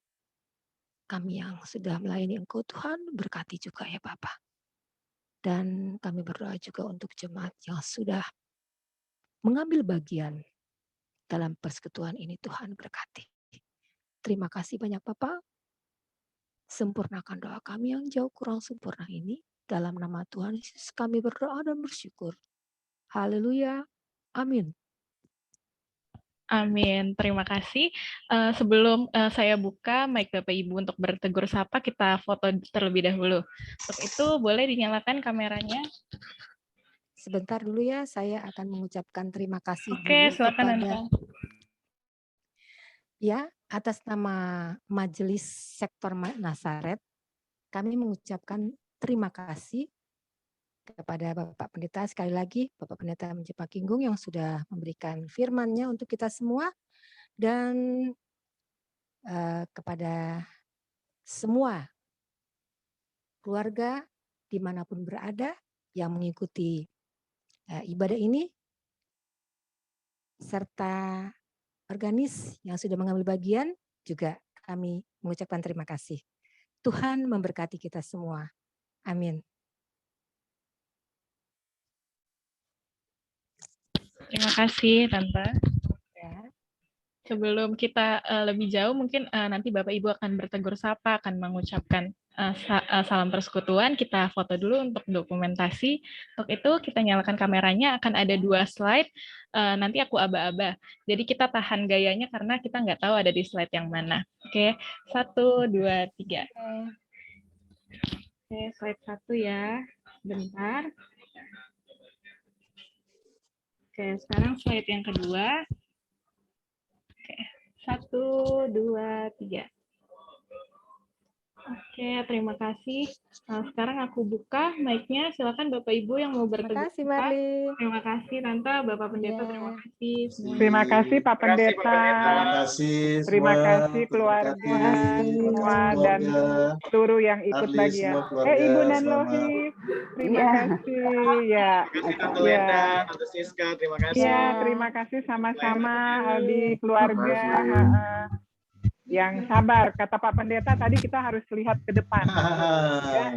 Kami yang sudah melayani Engkau Tuhan, berkati juga ya Bapak. Dan kami berdoa juga untuk jemaat yang sudah mengambil bagian dalam persekutuan ini, Tuhan berkati. Terima kasih banyak Bapak. Sempurnakan doa kami yang jauh kurang sempurna ini. Dalam nama Tuhan Yesus kami berdoa dan bersyukur. Haleluya. Amin. Amin. Terima kasih. Sebelum saya buka mic Bapak Ibu untuk bertegur sapa, kita foto terlebih dahulu. Untuk itu boleh dinyalakan kameranya. Sebentar dulu ya, saya akan mengucapkan terima kasih Oke, dulu silakan kepada Anda. ya, atas nama Majelis Sektor Nasaret, kami mengucapkan terima kasih kepada Bapak Pendeta sekali lagi, Bapak Pendeta Job Pakinggung yang sudah memberikan firman-Nya untuk kita semua, dan kepada semua keluarga dimanapun berada yang mengikuti ibadah ini, serta organis yang sudah mengambil bagian, juga kami mengucapkan terima kasih. Tuhan memberkati kita semua. Amin. Terima kasih Tante. Ya. Sebelum kita lebih jauh, mungkin nanti Bapak Ibu akan bertegur sapa, akan mengucapkan salam persekutuan. Kita foto dulu untuk dokumentasi. Untuk itu kita nyalakan kameranya, akan ada 2 slide. Nanti aku aba-aba. Jadi kita tahan gayanya karena kita nggak tahu ada di slide yang mana. Oke, 1, 2, 3. Oke, slide 1 ya. Bentar. Oke, sekarang slide yang kedua. Oke, 1, 2, 3. Oke, terima kasih. Nah, sekarang aku buka mic-nya. Silakan Bapak Ibu yang mau Terima bertegur kasih, sapa. Marli. Terima kasih Tante, Bapak Pendeta, Ya. terima kasih semuanya. Terima kasih Pak Terima kasih, Pak Pendeta. Pendeta. Terima kasih Terima semua. kasih keluarga semua dan seluruh yang ikut Arli, bagian. semua keluarga, Ibu Nan selamat. Lohif, terima kasih. Ya, Terima kasih Tante Ya. Lenda, Tante Siska, terima kasih. ya terima kasih sama-sama Aldi keluarga. Yang sabar, kata Pak Pendeta tadi kita harus lihat ke depan.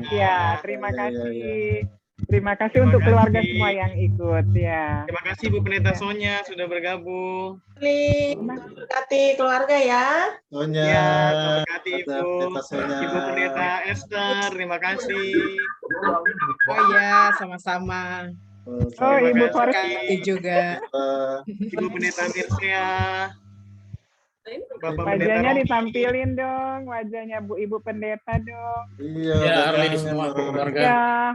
Ya, terima Ya, ya, kasih. ya. Terima kasih Terima untuk keluarga kasih. semua yang ikut ya. Terima kasih Bu Pendeta Sonya sudah bergabung. Berkati keluarga ya. Sonya, Ya, berkati ada Ibu. Pendeta Sonya. Ibu Pendeta Esther, terima kasih. Oh iya, sama-sama. Oh, Terima Ibu kasih. Koris. Berkati juga. Ibu Pendeta Mirsia. Bapak Pendeta Wajahnya Romi. ditampilin dong, wajahnya Bu Ibu Pendeta dong. Iya, Ya, udah Arli kangen semua orang. keluarga.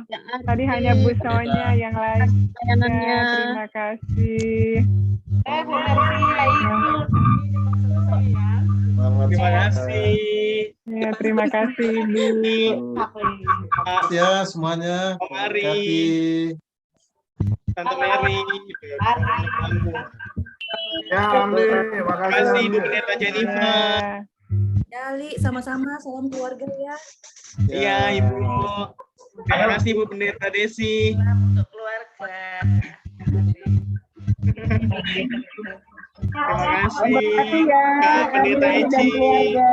Ya, tadi hanya Bu Pendeta. Sonya yang lain. Ya, terima kasih. Selamat Terima siang. kasih. Ya, terima kasih Bu. Pak Ya, semuanya. Om Ari. Berkati. Tante Mary. Ya, Amli, Terima kasih Ibu Pendeta Jennifer. Ya, Ya, Li, sama-sama. Salam keluarga ya. Iya, Ibu. Terima kasih Ibu Pendeta Desi. Untuk keluarga. Terima kasih terima kasih ya. Kak Pendeta Arli dan Eci. keluarga.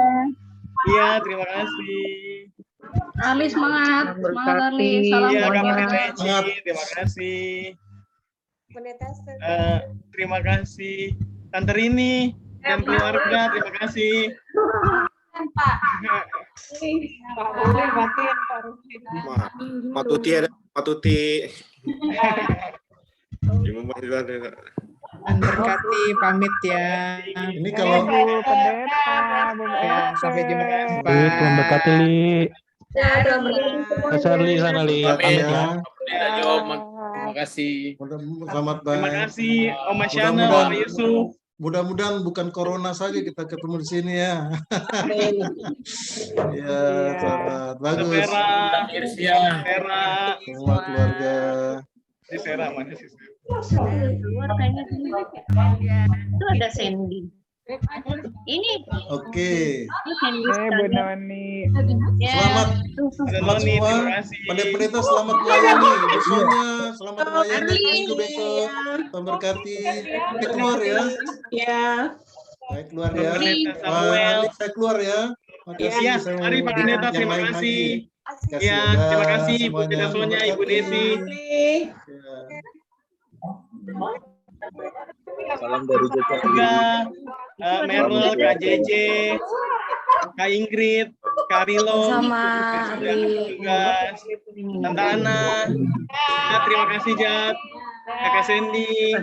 Iya, terima kasih. Arli semangat, semangat Arli. Salam Iya, buat Kak keluarga. Pendeta Eci. Terima kasih. Terima kasih. Tante Rini dan keluarga, terima kasih. Matuti ada Matuti. Dan berkati pamit ya. Ini kalau Bu Pendeta, Bu Ya, sampai jumpa. Li, Tuhan berkati Li. Ya, Tuhan berkati semua. Mas Arli sana Li. pamit Pamit ya. ya. Terima kasih. Selamat Terima bye. kasih Om Asyana, Mudah-mudahan- Pak Yusuf. Mudah-mudahan bukan corona saja kita ketemu di sini ya. Ya, selamat. Bagus. Vera, Irsia. Vera, Semua keluarga. si Vera mana sih? Keluar kayaknya sini. Itu ada Sandy. Ini Oke. Sandy. Bu Noni. Selamat. Ada Selamat Noni, semua. terima kasih. Pendeta selamat melayani. Besoknya selamat melayani minggu besok. Tuhan berkati. Saya keluar ya. Ya. Saya keluar ya. Pendeta Wah, Samuel. nanti saya keluar ya. Makasih. Ya, Saya mau mari Pak Pendeta, yang terima lain kasih. lagi. Kasih, Ya, dah, terima kasih Ibu semuanya. Pendeta Sonia, Ibu Terima kasih. Desi. Ya. Salam dari Juga Merle, Kak JJ, Kak Ingrid, Kak Rilo, Sama tugas, Tante Ana, Jat, terima kasih Jat, Kakak Sandy,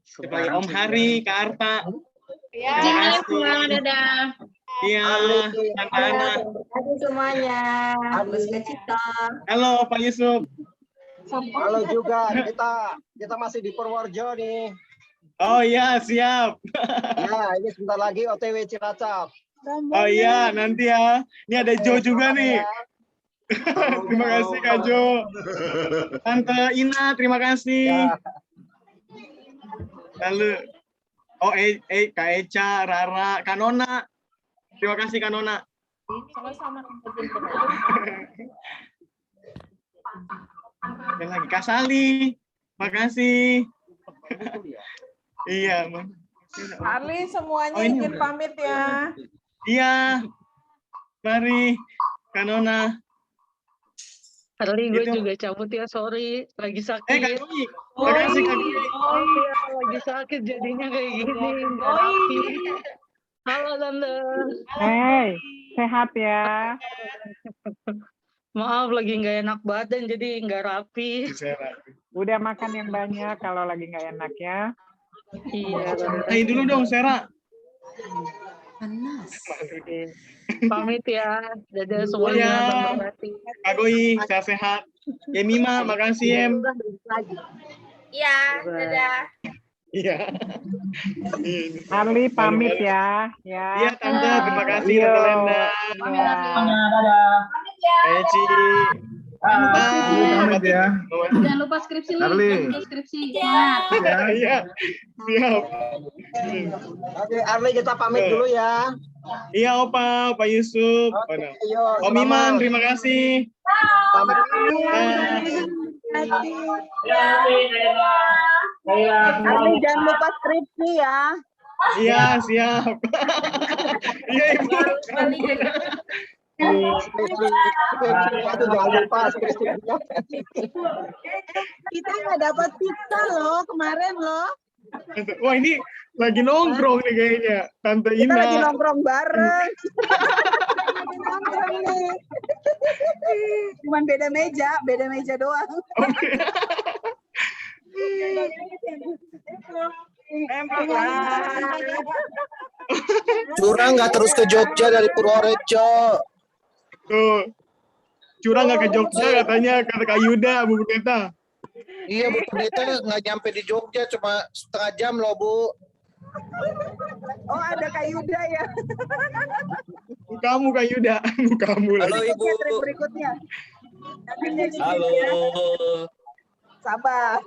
sebagai Om Hari, Kak Arta, terima kasih. Dadah. Iya, Tante Ana. Terima kasih semuanya. Bersuka-cita. Halo Pak Yusuf. Halo juga, kita masih di Purworejo nih. Oh iya, siap. Ya, ini sebentar lagi OTW Cilacap. Oh iya, nanti ya. Ini ada Jo juga nih. Terima kasih Kak Jo. Tante Ina, terima kasih. Lalu, oh Kak Eca, Rara, Kak Nona. Terima kasih Kak Nona. Sama-sama. Dan lagi Kak Sali. Makasih. Iya, Man. Arli semuanya Oh, ini izin pamit ya. Iya. Mari, Kak Nona. Arli gue Itu. juga cabut ya, sorry. Lagi Kak sakit. Dwi. Makasih Kak Dwi. Oh iya, lagi sakit jadinya kayak gini. Nggak rapi. Halo Tante. Hei, sehat ya. Maaf lagi nggak enak badan jadi nggak rapi. Udah makan yang banyak kalau lagi nggak enak ya. Iya. Hai dulu dong, Sera. panas. Pamit ya. Dadah Ya. semuanya. Tuhan berkati. Kak Goi, sehat-sehat. Ya Mima, makasih Em. Iya, dadah. Iya. Arli pamit ya. Ya. Iya Tante, terima kasih Yo. Tante Lenda. Kak Eci. Pamit ya. Jangan lupa skripsi lu. Arli. Jangan lupa skripsi. Ingat. Iya, siap. Oke, Arli kita pamit dulu ya. Iya Opa, Pak Yusuf. Oke, Mana? yo, Om Iman, terima kasih. Selamat. Arli jangan lupa skripsi ya. Iya, siap. Iya Ibu. Itu jangan lupa skripsinya. Kita nggak dapat pizza loh kemarin loh. Wah ini lagi nongkrong nih kayaknya. Tante Kita lagi Ina. nongkrong bareng. Nongkrong nih. Cuman beda meja doang. Curang nggak terus ke Jogja dari Purworejo. Tuh. Curang nggak ke Jogja katanya kata Kak Yuda, Bu Pendeta. Iya, Bu Pendeta nggak nyampe di Jogja, cuma setengah jam loh, Bu. Oh ada Kak Yuda ya. Kamu Kak Yuda, kamu Halo lagi. Ibu. Trip berikutnya. Halo. Sabar.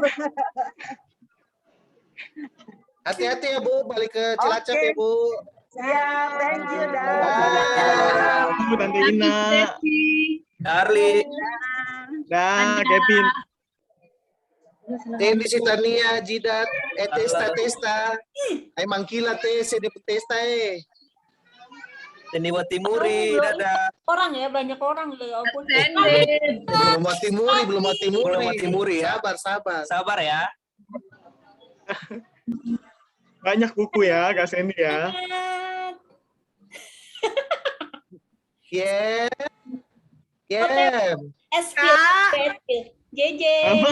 Hati-hati ya Bu, balik ke Cilacap ya Bu. Siap, thank you dah. Kamu Tante Ina. Arli. Dah, Kevin. Tendi si Tania, Jidat, testa. Ay mangkila sini testa Tendi Watimuri, dadah. Orang ya, banyak orang ya ampun. Belum Watimuri. Sabar. Sabar ya. Banyak buku ya, Kak Sandy ya. Yeah. SQ. JJ. Apa?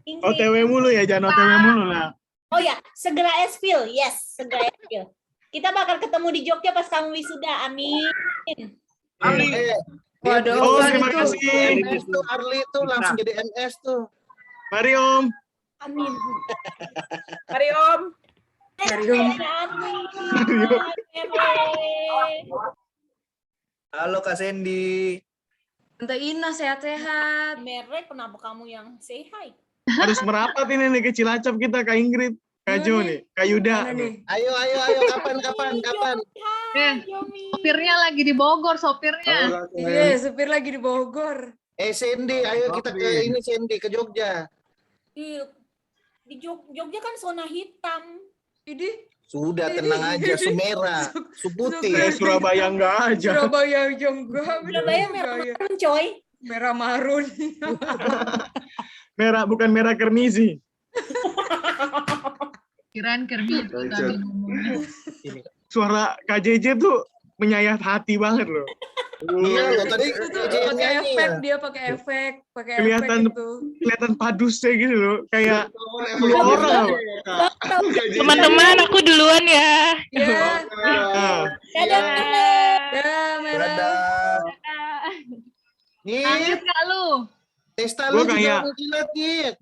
Ingrid. OTW mulu ya, jangan OTW mulu lah. Oh ya, segera Espil. Yes, segera Espil. Kita bakal ketemu di Jogja pas kamu wisuda. Amin. Waduh, Oh, terima kasih. MS tuh Arli tuh langsung jadi MS tuh. Mari Om. Amin. Mari Om. Halo Kak Sandy. Tante Ina sehat-sehat. Merek, kenapa kamu yang say hi? Harus merapat ini nih ke Cilacap kita, Kak Ingrid. Kak Jo nih, Kak Yuda. Ayo, kapan? Sopirnya lagi di Bogor, sopirnya. Iya, supir lagi di Bogor. Sandy, ayo kita ke ini Sandy, ke Jogja. Di Jogja kan zona hitam. Ini Sudah tenang aja, Sumera, Suputih. Surabaya enggak aja. Surabaya aja enggak. Surabaya merah marun, coy. Merah marun. Merah, bukan merah kermisi. Kirain Kermi itu tadi ngomongnya. Suara KJJ tuh menyayat hati banget loh. Iya loh, tadi Pakai efek, dia pakai efek Kelihatan gitu. kelihatan padusnya gitu loh, kayak 10 orang. Teman-teman, aku duluan ya. Iya. Dadah. Dadah. Nih, Lanjut nggak lu? Testa Gua lu juga kayak- mau kilat nih.